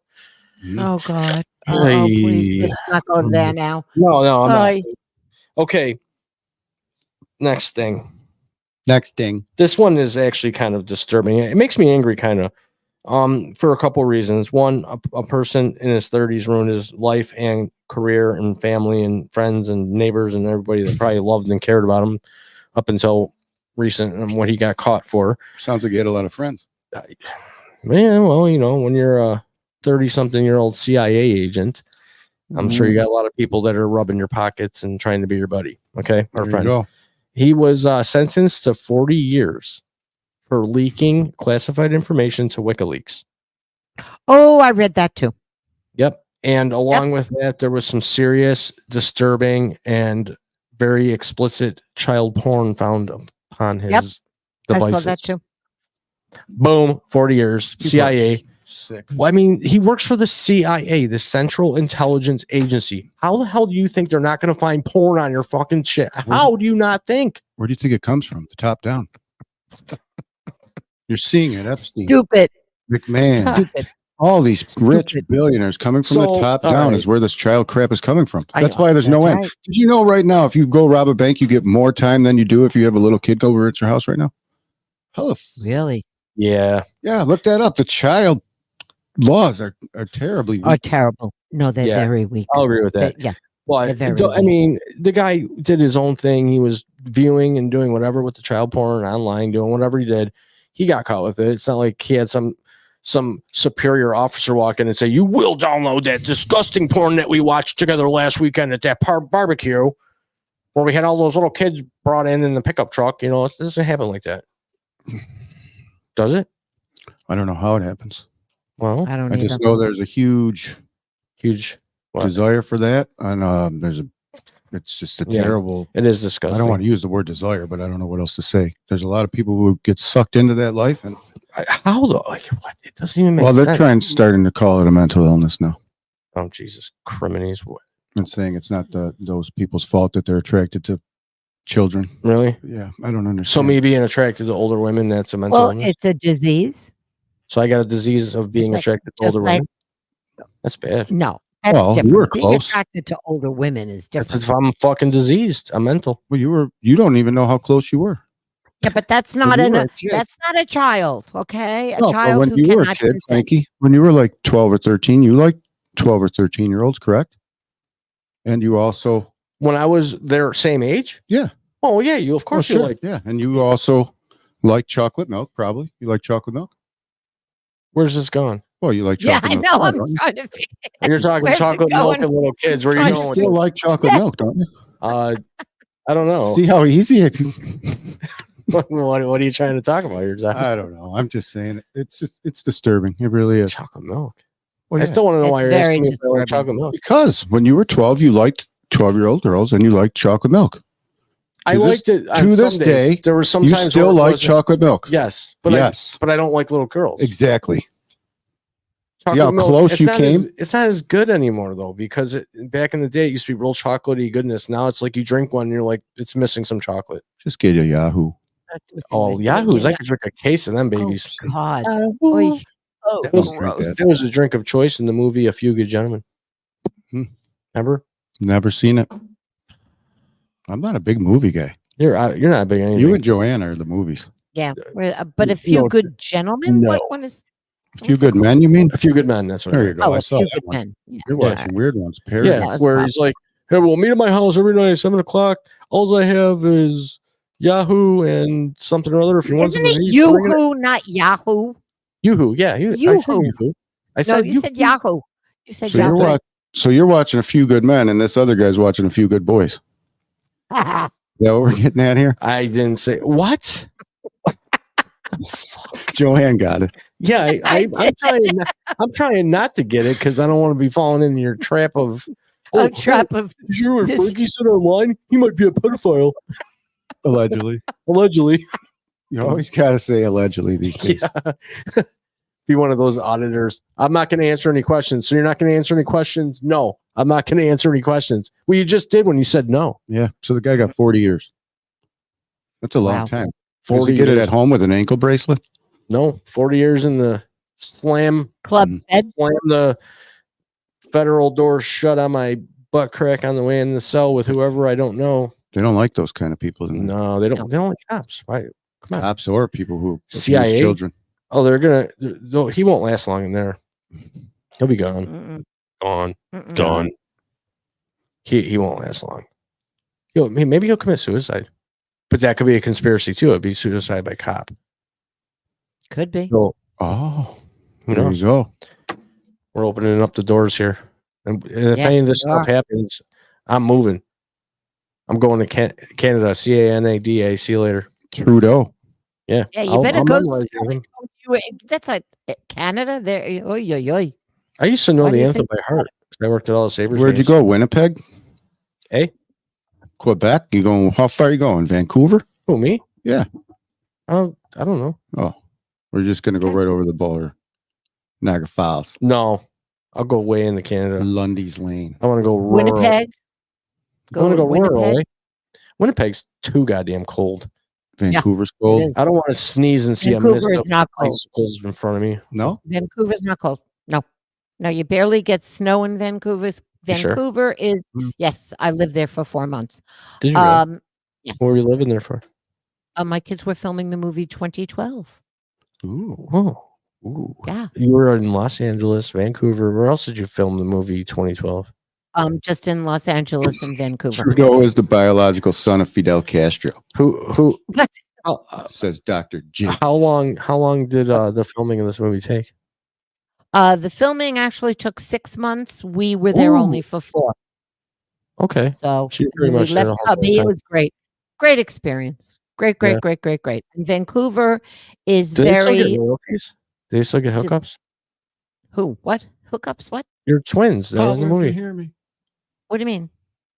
C: Oh God.
A: Hey.
C: Please, let's not go there now.
A: No, I'm not.
C: Hi.
A: Okay. Next thing.
B: This
A: one is actually kind of disturbing. It makes me angry, kind of, for a couple of reasons. One, a person in his 30s ruined his life and career and family and friends and neighbors and everybody that probably loved and cared about him up until recent, and what he got caught for.
B: Sounds like you had a lot of friends.
A: Man, well, when you're a 30-something-year-old CIA agent, I'm sure you got a lot of people that are rubbing your pockets and trying to be your buddy. Okay, our friend.
B: Go.
A: He was sentenced to 40 years for leaking classified information to WikiLeaks.
C: Oh, I read that too.
A: Yep. And along with that, there was some serious, disturbing, and very explicit child porn found upon his devices.
C: I saw that too.
A: Boom, 40 years, CIA.
B: Sick.
A: Well, I mean, he works for the CIA, the Central Intelligence Agency. How the hell do you think they're not going to find porn on your fucking shit? How do you not think?
B: Where do you think it comes from? The top down. You're seeing it, Epstein,
C: Stupid.
B: McMahon,
C: Stupid.
B: all these rich billionaires coming from the top down is where this child crap is coming from. That's why there's no end.
C: right.
B: Did you know right now, if you go rob a bank, you get more time than you do if you have a little kid go over at your house right now?
C: Really?
A: Yeah.
B: Yeah, look that up. The child laws are terribly weak.
C: Are terrible. No, they're very weak.
A: I'll agree with that.
C: Yeah.
A: Well, I mean, the guy did his own thing. He was viewing and doing whatever with the child porn online, doing whatever he did. He got caught with it. It's not like he had some superior officer walk in and say, "You will download that disgusting porn that we watched together last weekend at that barbecue where we had all those little kids brought in the pickup truck." It doesn't happen like that. Does it?
B: I don't know how it happens.
A: Well,
B: I just know there's a huge desire for that, and it's just a terrible.
A: It is disgusting.
B: I don't want to use the word desire, but I don't know what else to say. There's a lot of people who get sucked into that life, and
A: how though? Like, what? It doesn't even make
B: sense.
A: Well,
B: they're starting to call it a mental illness now.
A: Oh Jesus, criminies! What?
B: And saying it's not those people's fault that they're attracted to children.
A: Really?
B: Yeah, I don't understand.
A: So me being attracted to older women, that's a mental illness?
C: It's a disease.
A: So I got a disease of being attracted to older women? That's bad.
C: No. That's different.
B: You were
C: being
B: close.
C: attracted to older women is different.
A: That's if I'm fucking diseased. I'm mental.
B: Well, you don't even know how close you were.
C: Yeah, but that's
B: When
C: not
B: you
C: an
B: were a kid.
C: that's not a child, okay? A
B: No, but
C: child
B: when
C: who
B: you were a
C: cannot
B: kid,
C: consent.
B: Frankie, when you were like 12 or 13, you liked 12 or 13-year-olds, correct? And you also,
A: When I was their same age?
B: yeah.
A: Oh, yeah. You, of course,
B: sure.
A: you like.
B: Yeah. And you also like chocolate milk, probably. You like chocolate milk?
A: Where's this going?
B: Well, you like
C: Yeah,
B: chocolate
C: I
B: milk.
C: know.
B: too,
C: I'm
B: don't you?
C: trying to figure.
A: You're talking
C: Where's it
A: chocolate milk
C: going?
A: and little kids. Where are you
C: Trying
A: going
C: to
A: with
B: You still
A: this?
B: like chocolate milk, don't you?
A: I don't know.
B: See how easy it is?
A: what are you trying to talk about here, Zach?
B: I don't know. I'm just saying it's disturbing. It really is.
A: Chocolate milk.
B: Well,
A: I
B: yeah.
A: still want to know
C: It's
A: why you're
C: very
A: asking me if I like
C: disturbing.
A: chocolate milk.
B: Because when you were 12, you liked 12-year-old girls and you liked chocolate milk.
A: I liked it on
B: to this
A: some days.
B: day,
A: There were some
B: You
A: times
B: still
A: where it
B: like
A: wasn't-
B: chocolate milk.
A: Yes, but
B: Yes.
A: but I don't like little girls.
B: Exactly.
A: Chocolate
B: how close
A: it's
B: you
A: not
B: came?
A: it's not as good anymore though, because back in the day it used to be real chocolatey goodness. Now it's like you drink one and you're like, it's missing some chocolate.
B: Just get a Yahoo.
C: That's what's
A: Oh,
C: in it.
A: Yahoo's!
C: Yeah.
A: I could drink a case of them babies.
C: Oh, God.
A: Yahoo.
C: Oy. Oh,
A: That was,
B: drink
C: gross.
A: that was a drink of choice in the movie A Few Good Gentlemen.
B: Hmm.
A: Remember?
B: Never seen it. I'm not a big movie guy.
A: You're not big on anything.
B: You and Joann are the movies.
C: Yeah, but a
A: You
C: few
A: know,
C: good gentlemen.
A: no.
C: What one is?
B: A Few
C: what's it
B: Good
C: called?
B: Men, you mean?
A: A Few Good Men. That's what.
B: There
A: I
B: you
A: meant.
B: go.
C: Oh,
B: I
C: a
B: saw
C: few
B: that
C: good
B: one.
C: men. Yeah.
B: You're
A: Yeah.
B: watching weird ones. Parody.
A: Yeah,
C: That was
A: where
C: pop.
A: he's like, "Hey, we'll meet at my house every night, 7:00. All I have is Yahoo and something or other. If you want
C: Isn't
A: something,
C: it
A: to eat, bring it."
C: Yoo-hoo, not Yahoo?
A: Yoo-hoo, yeah, I said
C: Yoo-hoo.
A: Yoo-hoo. I
C: No,
A: said
C: you said Yahoo. You said
B: So you're,
C: Yahoo.
B: so you're watching A Few Good Men, and this other guy's watching A Few Good Boys. Is that what we're getting at here?
A: I didn't say what.
B: Joann got it.
A: Yeah,
C: I
A: I'm trying not to get it because I don't want to be falling into your trap of.
C: A trap of
A: You and
C: this-
A: Frankie said online he might be a pedophile.
B: Allegedly.
A: Allegedly.
B: You always got to say allegedly these days.
A: Yeah. Be one of those auditors. I'm not going to answer any questions. So you're not going to answer any questions? No, I'm not going to answer any questions. Well, you just did when you said no.
B: Yeah. So the guy got 40 years. That's a long
C: Wow.
B: time.
A: 40
B: Does he get it
A: years.
B: at home with an ankle bracelet?
A: No, 40 years in the slam
C: club bed.
A: the federal door shut on my butt crack on the way in the cell with whoever I don't know.
B: They don't like those kind of people. In
A: No, they don't. They don't like cops. Right? Come on.
B: Cops or people who abuse
A: CIA?
B: children.
A: Oh, they're gonna. He won't last long in there. He'll be gone.
C: Mm-mm,
A: Gone.
C: mm-mm.
A: Gone. He won't last long. Maybe he'll commit suicide, but that could be a conspiracy too. It'd be suicide by cop.
C: Could be.
A: So
B: Oh,
A: who
B: there
A: knows?
B: you go.
A: We're opening up the doors here, and if
C: Yeah,
A: any of this
C: we
A: stuff
C: are.
A: happens, I'm moving. I'm going to Canada. Canada. See you later.
B: Trudeau.
A: Yeah.
C: Yeah, you
A: I'll
C: better go.
A: memorize everything.
C: That's a Canada. There. Oy, oy, oy.
A: I used to know
C: Why do
A: the
C: you
A: anthem
C: think
A: by heart. 'Cause I worked at all the Sabres.
B: Where'd you
A: games.
B: go? Winnipeg?
A: Eh?
B: Quebec? You going? How far are you going? Vancouver?
A: Who, me?
B: Yeah.
A: Oh, I don't know.
B: Oh, we're just gonna go
C: Okay.
B: right over the border. Niagara Falls,
A: No, I'll go way into Canada.
B: Lundy's Lane.
A: I want to go rural.
C: Winnipeg.
A: I want to go rural.
C: Winnipeg.
A: Eh? Winnipeg's too goddamn cold.
B: Vancouver's
C: It
B: cold.
C: is.
A: I don't want to sneeze and see a
C: Vancouver
A: mist
C: is
A: of
C: not cold.
A: icicles in front of me.
B: No,
C: Vancouver's not cold. No, you barely get snow in Vancouver.
A: You sure?
C: Vancouver is
B: Mm.
C: yes. I lived there for 4 months.
A: Did you? Really?
C: Yes.
A: What were you living there for?
C: My kids were filming the movie 2012.
A: Ooh, oh, ooh.
C: Yeah.
A: You were in Los Angeles, Vancouver. Where else did you film the movie 2012?
C: Just in Los Angeles and Vancouver.
B: Trudeau is the biological son of Fidel Castro,
A: Who?
C: What?
B: says Dr. J.
A: How long did the filming of this movie take?
C: The filming actually took 6 months. We were there only for 4.
A: Okay.
C: So
A: She
C: and
A: pretty
C: then we
A: much did a
C: left
A: whole
C: hubby. It
A: time.
C: was great. Great experience. Great.
A: Yeah.
C: And Vancouver is
A: Do they still get
C: very
A: royalties? Do they still get hookups?
C: who? What? Hookups? What?
A: You're twins. They're in the movie.
B: hear me?
C: What do you mean?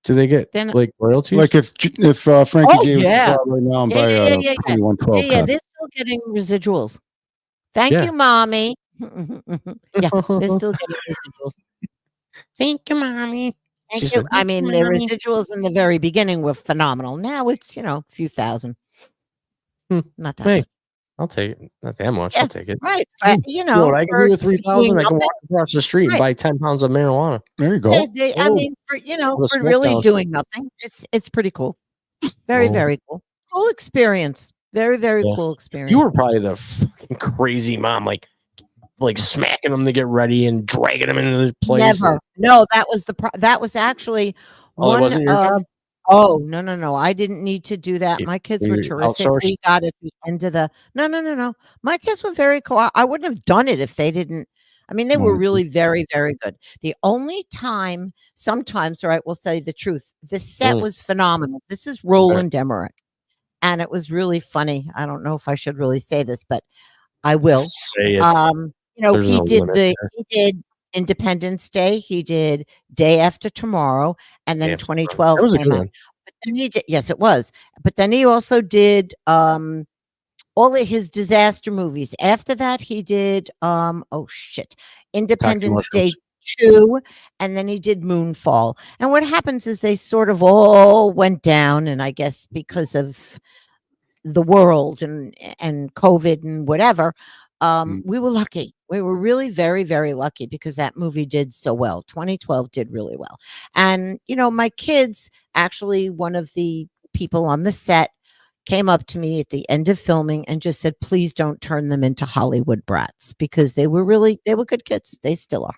A: Do they get
C: Then-
A: like royalties?
B: Like if Frankie
C: Oh,
B: J was
C: yeah.
B: to right now and
C: Yeah,
B: buy
C: yeah,
B: a
C: yeah, yeah.
B: 2112
C: Yeah,
B: copy.
C: they're still getting residuals. Thank
A: Yeah.
C: you, mommy. Yeah, they're still getting residuals.
A: Thank you, mommy.
C: Thank
A: She
C: you.
A: said,
C: I
A: "Thank
C: mean,
A: you,
C: the
A: mommy."
C: residuals in the very beginning were phenomenal. Now it's, a few thousand. Not that
A: Hey,
C: much.
A: I'll take it. Not that much.
C: Yeah.
A: I'll take it.
C: Right.
A: You know what I can do with 3,000?
C: doing
A: I can
C: nothing.
A: walk across the street and
C: Right.
A: buy 10 pounds of marijuana.
B: There you go.
C: I
A: Oh.
C: mean, for,
A: With a
C: for
A: smoke
C: really
A: down.
C: doing nothing, it's pretty cool. Very,
A: Oh.
C: very cool. Cool experience. Very, very
A: Yeah.
C: cool experience.
A: You were probably the fucking crazy mom, like smacking them to get ready and dragging them into the place.
C: Never. No, that was that was actually
A: Oh, that wasn't your job?
C: Oh, no. I didn't need to do that.
A: You-
C: My kids were
A: you
C: terrific.
A: outsourced?
C: We got at the end of the No. My kids were very cool. I wouldn't have done it if they didn't. I mean, they were really very, very good. The only time, sometimes, all right, we'll say the truth. This set was phenomenal. This is Roland Emmerich. And it was really funny. I don't know if I should really say this, but I will.
A: Say it.
C: You know,
A: There's
C: he
A: no
C: did
A: limit there.
C: he did Independence Day, he did Day After Tomorrow, and then
A: Yeah,
C: 2012
A: that was a
C: came
A: good
C: out.
A: one.
C: But then he did, yes, it was. But then he also did all of his disaster movies. After that, he did Independence Day
A: Mushrooms.
C: 2, and then he did Moonfall. And what happens is they sort of all went down, and I guess because of the world and COVID and whatever, we were lucky. We were really very, very lucky because that movie did so well. 2012 did really well. And, you know, my kids, actually, one of the people on the set came up to me at the end of filming and just said, please don't turn them into Hollywood brats, because they were good kids. They still are.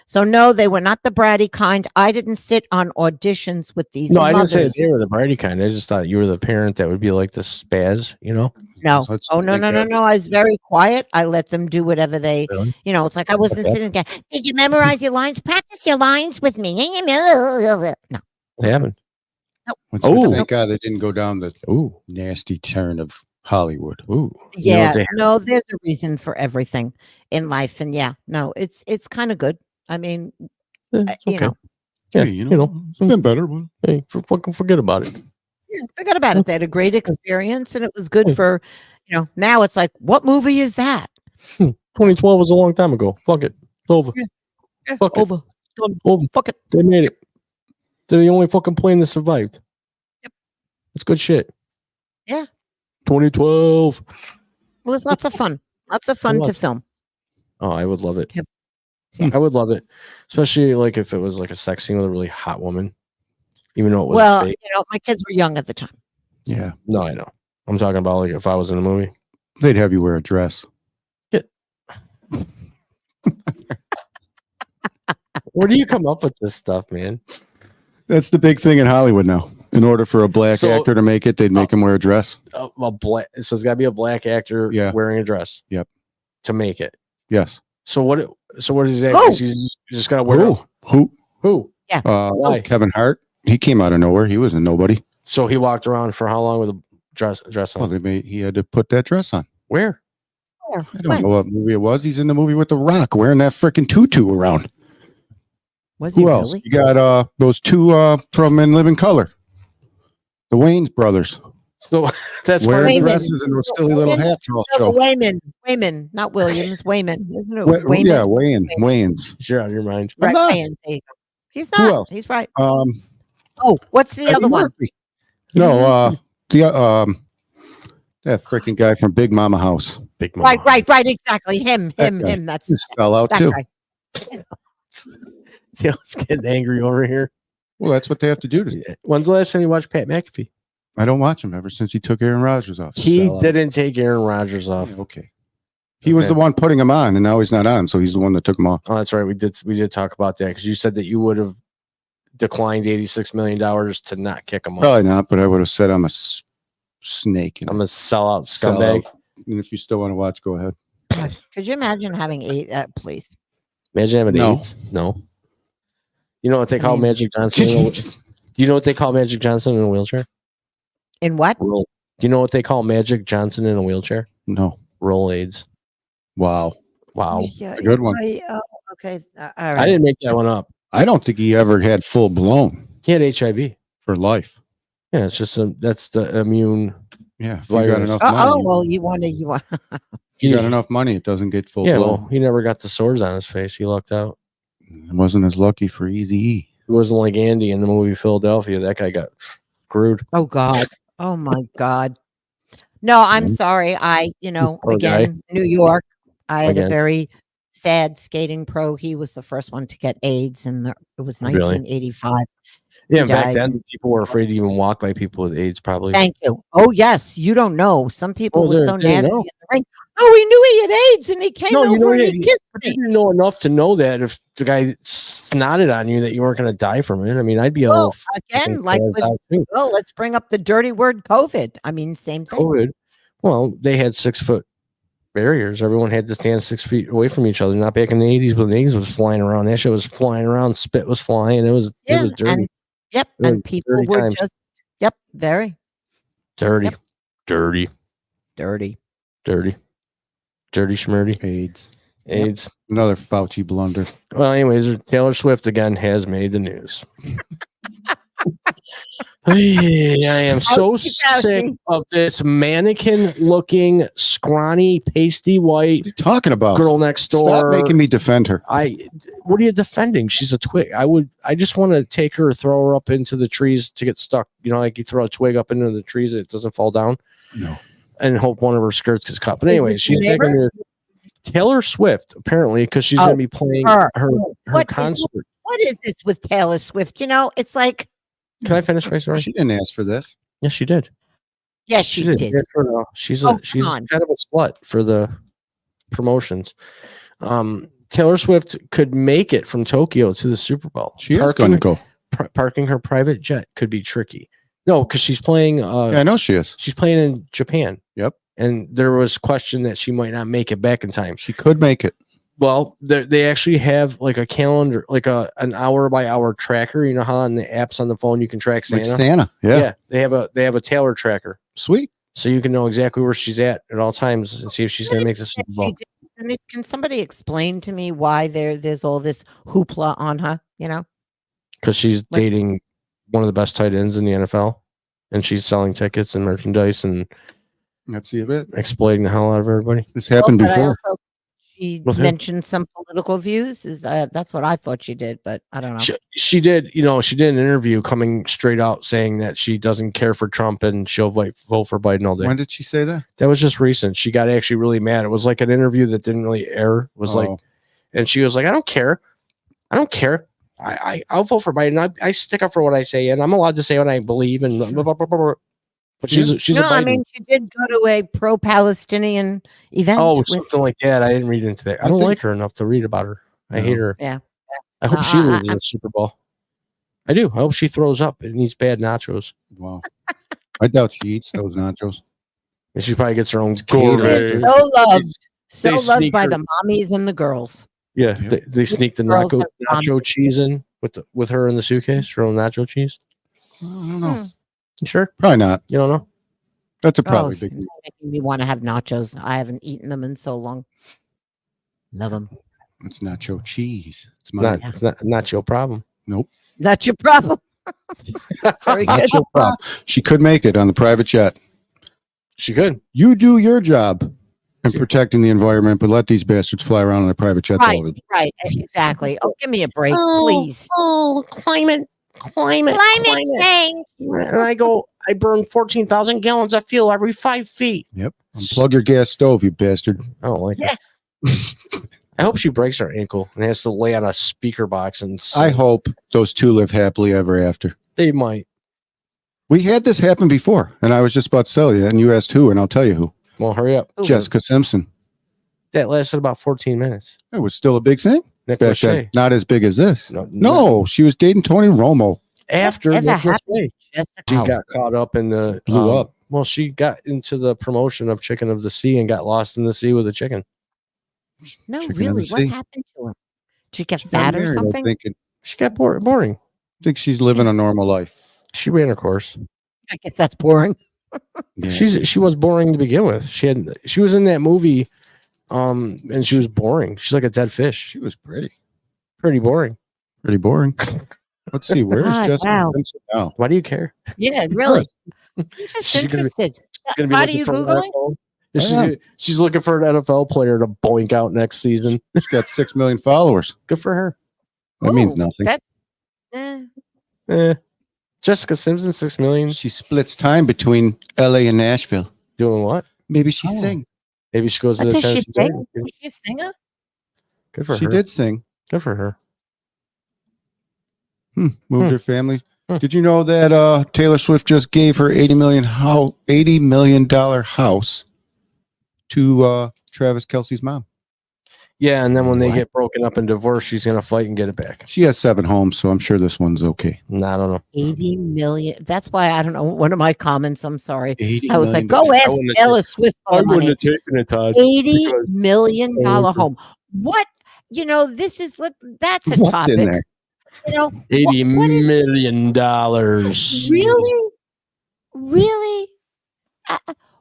C: So no, they were not the bratty kind. I didn't sit on auditions with these
A: No, I didn't
C: mothers.
A: say they were the Brady kind. I just thought you were the parent that would be like the spaz, you know?
C: No.
B: Let's
C: Oh, no.
B: take that.
C: I was very quiet. I let them do whatever they,
A: Really?
C: you know, it's like I wasn't
A: Okay.
C: sitting there. Did you memorize your lines? Practice your lines with me. No.
A: What happened?
B: Thank God they didn't go down the
A: Ooh.
B: nasty turn of Hollywood.
A: Ooh.
C: Yeah.
A: You know
C: No, there's a reason for everything in life. And yeah, no, it's kind of good. I mean,
A: it's
C: you
A: okay.
C: know,
A: Yeah,
B: Hey,
A: you know,
B: it's been better. But
A: hey, fucking forget about it.
C: yeah, forget about it. They had a great experience and it was good for, you know, now it's like, what movie is that?
A: 2012 was a long time ago. Fuck it. It's over.
C: Yeah,
A: Fuck it.
C: over. Done.
A: Over.
C: Fuck it.
A: They made it. They're the only fucking plane that survived.
C: Yep.
A: It's good shit.
C: Yeah.
A: 2012.
C: Well, it's lots of fun. Lots of fun to
A: was.
C: film.
A: Oh, I would love it.
C: Yep.
A: I would love it. Especially like if it was like a sex scene with a really hot woman. Even though it was
C: Well,
A: fake.
C: you know, my kids were young at the time.
B: yeah,
A: No, I know. I'm talking about like if I was in a movie.
B: they'd have you wear a dress.
A: Where do you come up with this stuff, man?
B: That's the big thing in Hollywood now. In order for a black
A: So-
B: actor to make it, they'd make him wear a dress.
A: So it's got to be a black actor wearing a dress.
B: Yep.
A: To make it.
B: Yes.
A: So what is that?
C: Who?
A: He's just got to wear
B: Who?
C: Yeah.
A: Why?
B: Kevin Hart. He came out of nowhere. He was a nobody.
A: So he walked around for how long with a dress on?
B: Well, he had to put that dress on.
A: Where?
B: I don't know what movie it was. He's in the movie with The Rock wearing that freaking tutu around.
C: Was he
B: Who else?
C: really?
B: You got those two from In Living Color. The Wayne's brothers.
A: So that's
B: Wearing
C: Wayman.
B: dresses and those silly little hats all show.
C: Wayman, not Williams. Wayman, isn't it? Wayman.
B: Yeah, Wayne's.
A: You're out of your mind.
C: Right,
B: not.
C: Wayans, there you go. He's
B: Who
C: not.
B: else?
C: He's right.
B: Oh,
C: What's the other one?
B: No, that freaking guy from Big Mama House.
A: Big mama.
C: Right. Exactly. Him.
B: guy.
C: That's
B: He's fell out
C: that
B: too.
C: guy.
A: See how it's getting angry over here.
B: Well, that's what they have to do.
A: When's the last time you watched Pat McAfee?
B: I don't watch him ever since he took Aaron Rodgers off.
A: He
B: Fell out.
A: didn't take Aaron Rodgers off.
B: Yeah, okay. He was the one putting him on, and now he's not on, so he's the one that took him off.
A: Oh, that's right. We did talk about that because you said that you would have declined $86 million to not kick him off.
B: Probably not, but I would have said I'm a snake.
A: I'm a sellout scumbag.
B: And if you still want to watch, go ahead.
C: Could you imagine having 8? Please.
A: Imagine having
B: No.
A: AIDS. No. You know what they call
C: mean-
A: Magic Johnson? Do you know what they call Magic Johnson in a wheelchair?
C: In what?
A: Do you know what they call Magic Johnson in a wheelchair?
B: No.
A: Roll AIDS.
B: Wow.
A: Wow.
C: Yeah,
B: A good one.
C: Okay. All
A: I
C: right.
A: didn't make that one up.
B: I don't think he ever had full blown
A: He had HIV.
B: for life.
A: Yeah, it's just that's the immune.
B: Yeah. If you got
A: Virus.
B: enough money,
C: Well, you want.
B: if you got enough money, it doesn't get full
A: Yeah,
B: blown.
A: well, he never got the sores on his face. He lucked out.
B: It wasn't as lucky for Eazy-E.
A: He wasn't like Andy in the movie Philadelphia. That guy got screwed.
C: Oh God. Oh my God. No, I'm
B: Mhm.
C: sorry.
A: Poor
C: Again, New York. I had a
A: Again.
C: very sad skating pro. He was the first one to get AIDS, and it was
A: Really?
C: 1985.
A: Yeah,
C: He
A: back
C: died.
A: then people were afraid to even walk by people with AIDS. Probably.
C: Thank you. Oh yes, you don't know. Some people
A: Oh,
C: were so
A: they didn't
C: nasty
A: know.
C: in the ring. Oh, we knew he had AIDS, and he came
A: No, you know,
C: over and
A: yeah,
C: he kissed
A: but
C: me.
A: you didn't know enough to know that if the guy snotted on you, that you weren't going to die from it. I mean, I'd be a
C: Well,
A: little
C: again,
A: fucking
C: like
A: spazzed
C: with,
A: out too.
C: well, let's bring up the dirty word COVID. I mean, same thing.
A: COVID. Well, they had 6-foot barriers. Everyone had to stand 6 feet away from each other. Not back in the 80s, but the 80s was flying around. That shit was flying around. Spit was flying. It was dirty.
C: And yep,
A: It was
C: and people
A: dirty
C: were
A: times.
C: just very
A: dirty,
C: Yep.
A: dirty,
C: dirty.
A: dirty, dirty schmurdy.
B: AIDS.
A: AIDS.
B: Another Fauci blunder.
A: Well, anyways, Taylor Swift again has made the news. I am so sick of this mannequin-looking, scrawny, pasty white
B: What are you talking about?
A: girl next door.
B: Stop making me defend her.
A: What are you defending? She's a twig. I just want to take her, throw her up into the trees to get stuck. You know, like you throw a twig up into the trees, it doesn't fall down.
B: No.
A: And hope one of her skirts gets caught. But anyway,
C: this
A: she's
C: your
A: taking her Taylor Swift, apparently, because she's going to be playing her
C: What is-
A: concert.
C: What is this with Taylor Swift? You know, it's like,
A: Can I finish my story?
B: She didn't ask for this.
A: Yes, she did.
C: yes, she did.
A: Yeah, she's
C: Oh,
A: she's
C: come on.
A: kind of a slut for the promotions. Taylor Swift could make it from Tokyo to the Super Bowl.
B: She is going to go.
A: Parking her private jet could be tricky. No, because she's playing.
B: Yeah, I know she is.
A: She's playing in Japan.
B: Yep.
A: And there was question that she might not make it back in time.
B: She could make it.
A: Well, they actually have like a calendar, like an hour by hour tracker. You know how on the apps on the phone you can track Santa.
B: Like Santa. Yeah.
A: They have a Taylor tracker,
B: Sweet.
A: so you can know exactly where she's at all times and see if she's going to make the Super Bowl.
C: Can somebody explain to me why there's all this hoopla on her? You know,
A: Because she's dating one of the best tight ends in the NFL, and she's selling tickets and merchandise and
B: That's it.
A: exploiting the hell out of everybody.
B: This happened
C: But I
B: before.
C: also- she
A: With who?
C: mentioned some political views. That's what I thought she did, but I don't know.
A: She did, she did an interview coming straight out saying that she doesn't care for Trump and she'll vote for Biden all day.
B: When did she say that?
A: That was just recent. She got actually really mad. It was like an interview that didn't really air. It was like, and she was like, I don't care. I'll vote for Biden. I stick up for what I say, and I'm allowed to say what I believe. And blah, blah, blah, blah, blah. But she's a Biden.
C: I mean, she did go to a pro-Palestinian event.
A: Oh,
C: with-
A: something like that. I didn't read into that. I don't like her enough to read about her. I hate her.
C: Yeah.
A: I hope she loses the Super Bowl. I do. I hope she throws up and eats bad nachos.
B: Wow. I doubt she eats those nachos.
A: And she probably gets her own
B: Gourmet.
C: so loved,
A: They
C: loved
A: sneak
C: by
A: her-
C: the mommies and the girls.
A: Yeah,
B: Yep.
A: they sneak the
C: Girls
A: nacho cheese in with her in the suitcase. Her own nacho cheese.
B: I don't know.
A: You sure?
B: Probably not.
A: You don't know?
B: That's a probably big.
C: Making me want to have nachos. I haven't eaten them in so long. Love them.
B: It's nacho cheese. It's my
A: It's not your problem.
B: Nope.
C: That's your problem. Very
B: Not
C: good.
B: your problem. She could make it on the private jet.
A: She could.
B: You do your job in protecting the environment, but let these bastards fly around on a private jet.
C: Right, exactly. Oh, give me a break, please.
A: Oh, climate change. And I burn 14,000 gallons of fuel every 5 feet.
B: Yep. Unplug your gas stove, you bastard.
A: I don't like it. I hope she breaks her ankle and has to lay on a speaker box and sing.
B: I hope those two live happily ever after.
A: They might.
B: We had this happen before, and I was just about to tell you, and you asked who, and I'll tell you who.
A: Well, hurry up.
B: Jessica Simpson.
A: That lasted about 14 minutes.
B: It was still a big thing
A: Nick
B: back
A: Lachey.
B: then. Not as big as this.
A: No,
B: No, she was dating Tony Romo.
A: After
C: Whatever
A: Nick
C: happened
A: Lachey.
C: Jessica.
A: She got caught up in the
B: Blew up.
A: Well, she got into the promotion of Chicken of the Sea and got lost in the sea with a chicken.
C: No,
B: Chicken of
C: really.
B: the
C: What
B: Sea.
C: happened to her? Did she get
B: She got
C: fat or
B: married, I
C: something?
A: She got boring.
B: think she's living a normal life.
A: She ran her course.
C: I guess that's boring.
B: Yeah.
A: She was boring to begin with. She was in that movie, and she was boring. She's like a dead fish.
B: She was pretty.
A: Pretty boring.
B: Pretty boring. Let's see. Where's
C: God,
B: Jessica
C: wow.
B: Simpson now?
A: Why do you care?
C: Yeah, really. I'm just
A: She's gonna be-
C: interested.
A: Gonna be
C: Why are
A: looking
C: you
A: for an
C: Googling?
A: NFL.
B: I am.
A: She's looking for an NFL player to boink out next season.
B: She's got 6 million followers.
A: Good for her.
B: That means
C: Ooh,
B: nothing.
C: That's
A: Jessica Simpson, 6 million.
B: She splits time between LA and Nashville.
A: Doing what?
B: Maybe she
C: Oh.
B: sing.
A: Maybe she goes to
C: what
A: the
C: does she
A: Tennessee
C: sing?
A: Derby.
C: Is she a singer?
A: Good for
B: She
A: her.
B: did sing.
A: Good for her.
B: Moved her family. Did you know that Taylor Swift just gave her $80 million house to Travis Kelce's mom?
A: Yeah, and then when they get broken up and divorced, she's gonna fight and get it back.
B: She has 7 homes, so I'm sure this one's okay.
A: No, I don't know.
C: 80 million. That's why I don't know. One of my comments, I'm sorry. I was like,
B: $80
C: go
B: million.
C: ask Taylor Swift for the money.
A: taken it, Todd.
C: $80 million home. What? You know, that's a
B: What's in
C: topic.
B: there?
C: You know,
A: $80 million.
C: Really?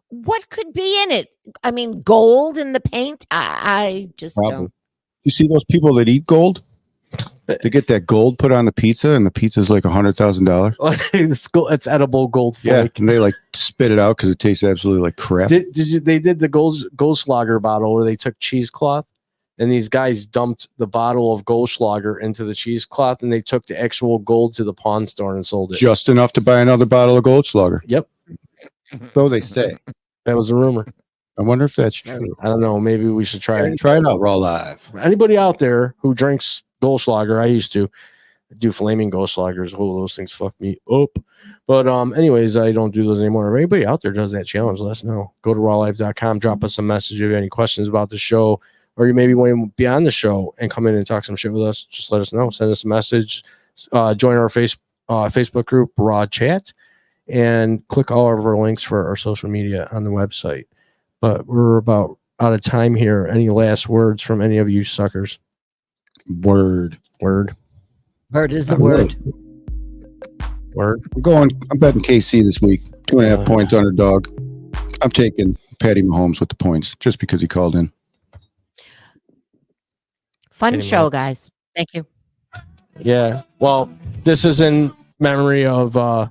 C: What could be in it? I mean, gold in the paint? I just
B: Probably.
C: don't.
B: You see those people that eat gold? They get that gold put on the pizza, and the pizza's like $100,000.
A: It's edible gold flake.
B: Yeah, and they like spit it out because it tastes absolutely like crap.
A: They did the Goldschlager bottle where they took cheesecloth, and these guys dumped the bottle of Goldschlager into the cheesecloth, and they took the actual gold to the pawn store and sold it.
B: Just enough to buy another bottle of Goldschlager.
A: Yep.
B: So they say.
A: That was a rumor.
B: I wonder if that's true.
A: I don't know. Maybe we should try it.
B: Try it out, Raw Live.
A: Anybody out there who drinks Goldschlager, I used to do flaming Goldschlagers. Oh, those things fuck me up. But anyways, I don't do those anymore. If anybody out there does that challenge, let us know. Go to rawlive.com, drop us a message if you have any questions about the show, or you maybe want to be on the show and come in and talk some shit with us. Just let us know. Send us a message. Join our Facebook group, Raw Chat, and click all of our links for our social media on the website. But we're about out of time here. Any last words from any of you suckers?
B: Word.
C: Word is the word.
A: Word.
B: I'm betting KC this week. 2.5 points underdog. I'm taking Patty Mahomes with the points just because he called in.
C: Fun show, guys. Thank you.
A: Yeah. Well, this is in memory of
B: oh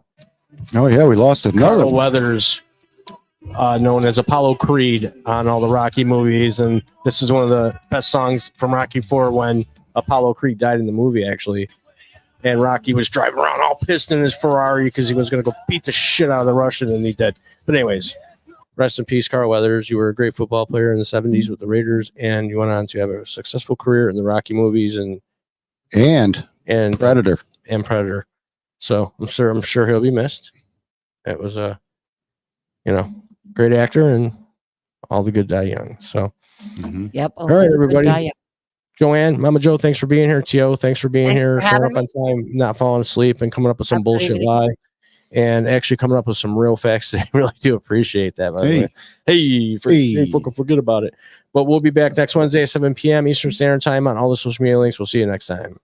B: yeah, we lost another
A: Carl Weathers, known as Apollo Creed on all the Rocky movies, and this is one of the best songs from Rocky IV when Apollo Creed died in the movie, actually. And Rocky was driving around all pissed in his Ferrari because he was going to go beat the shit out of the Russian, and he did. But anyways, rest in peace, Carl Weathers. You were a great football player in the 70s with the Raiders, and you went on to have a successful career in the Rocky movies and
B: Predator.
A: And Predator. So I'm sure he'll be missed. It was a, great actor, and all the good die young. So,
C: Yep.
A: All right, everybody. Joann, Mama Joe, thanks for being here. T.O., thanks for being here, showing up on time, not falling asleep, and coming up with some bullshit lie, and actually coming up with some real facts. I really do appreciate that, by the way. Hey, fucking forget about it. But we'll be back next Wednesday at 7 p.m. Eastern Standard Time on all the social media links. We'll see you next time.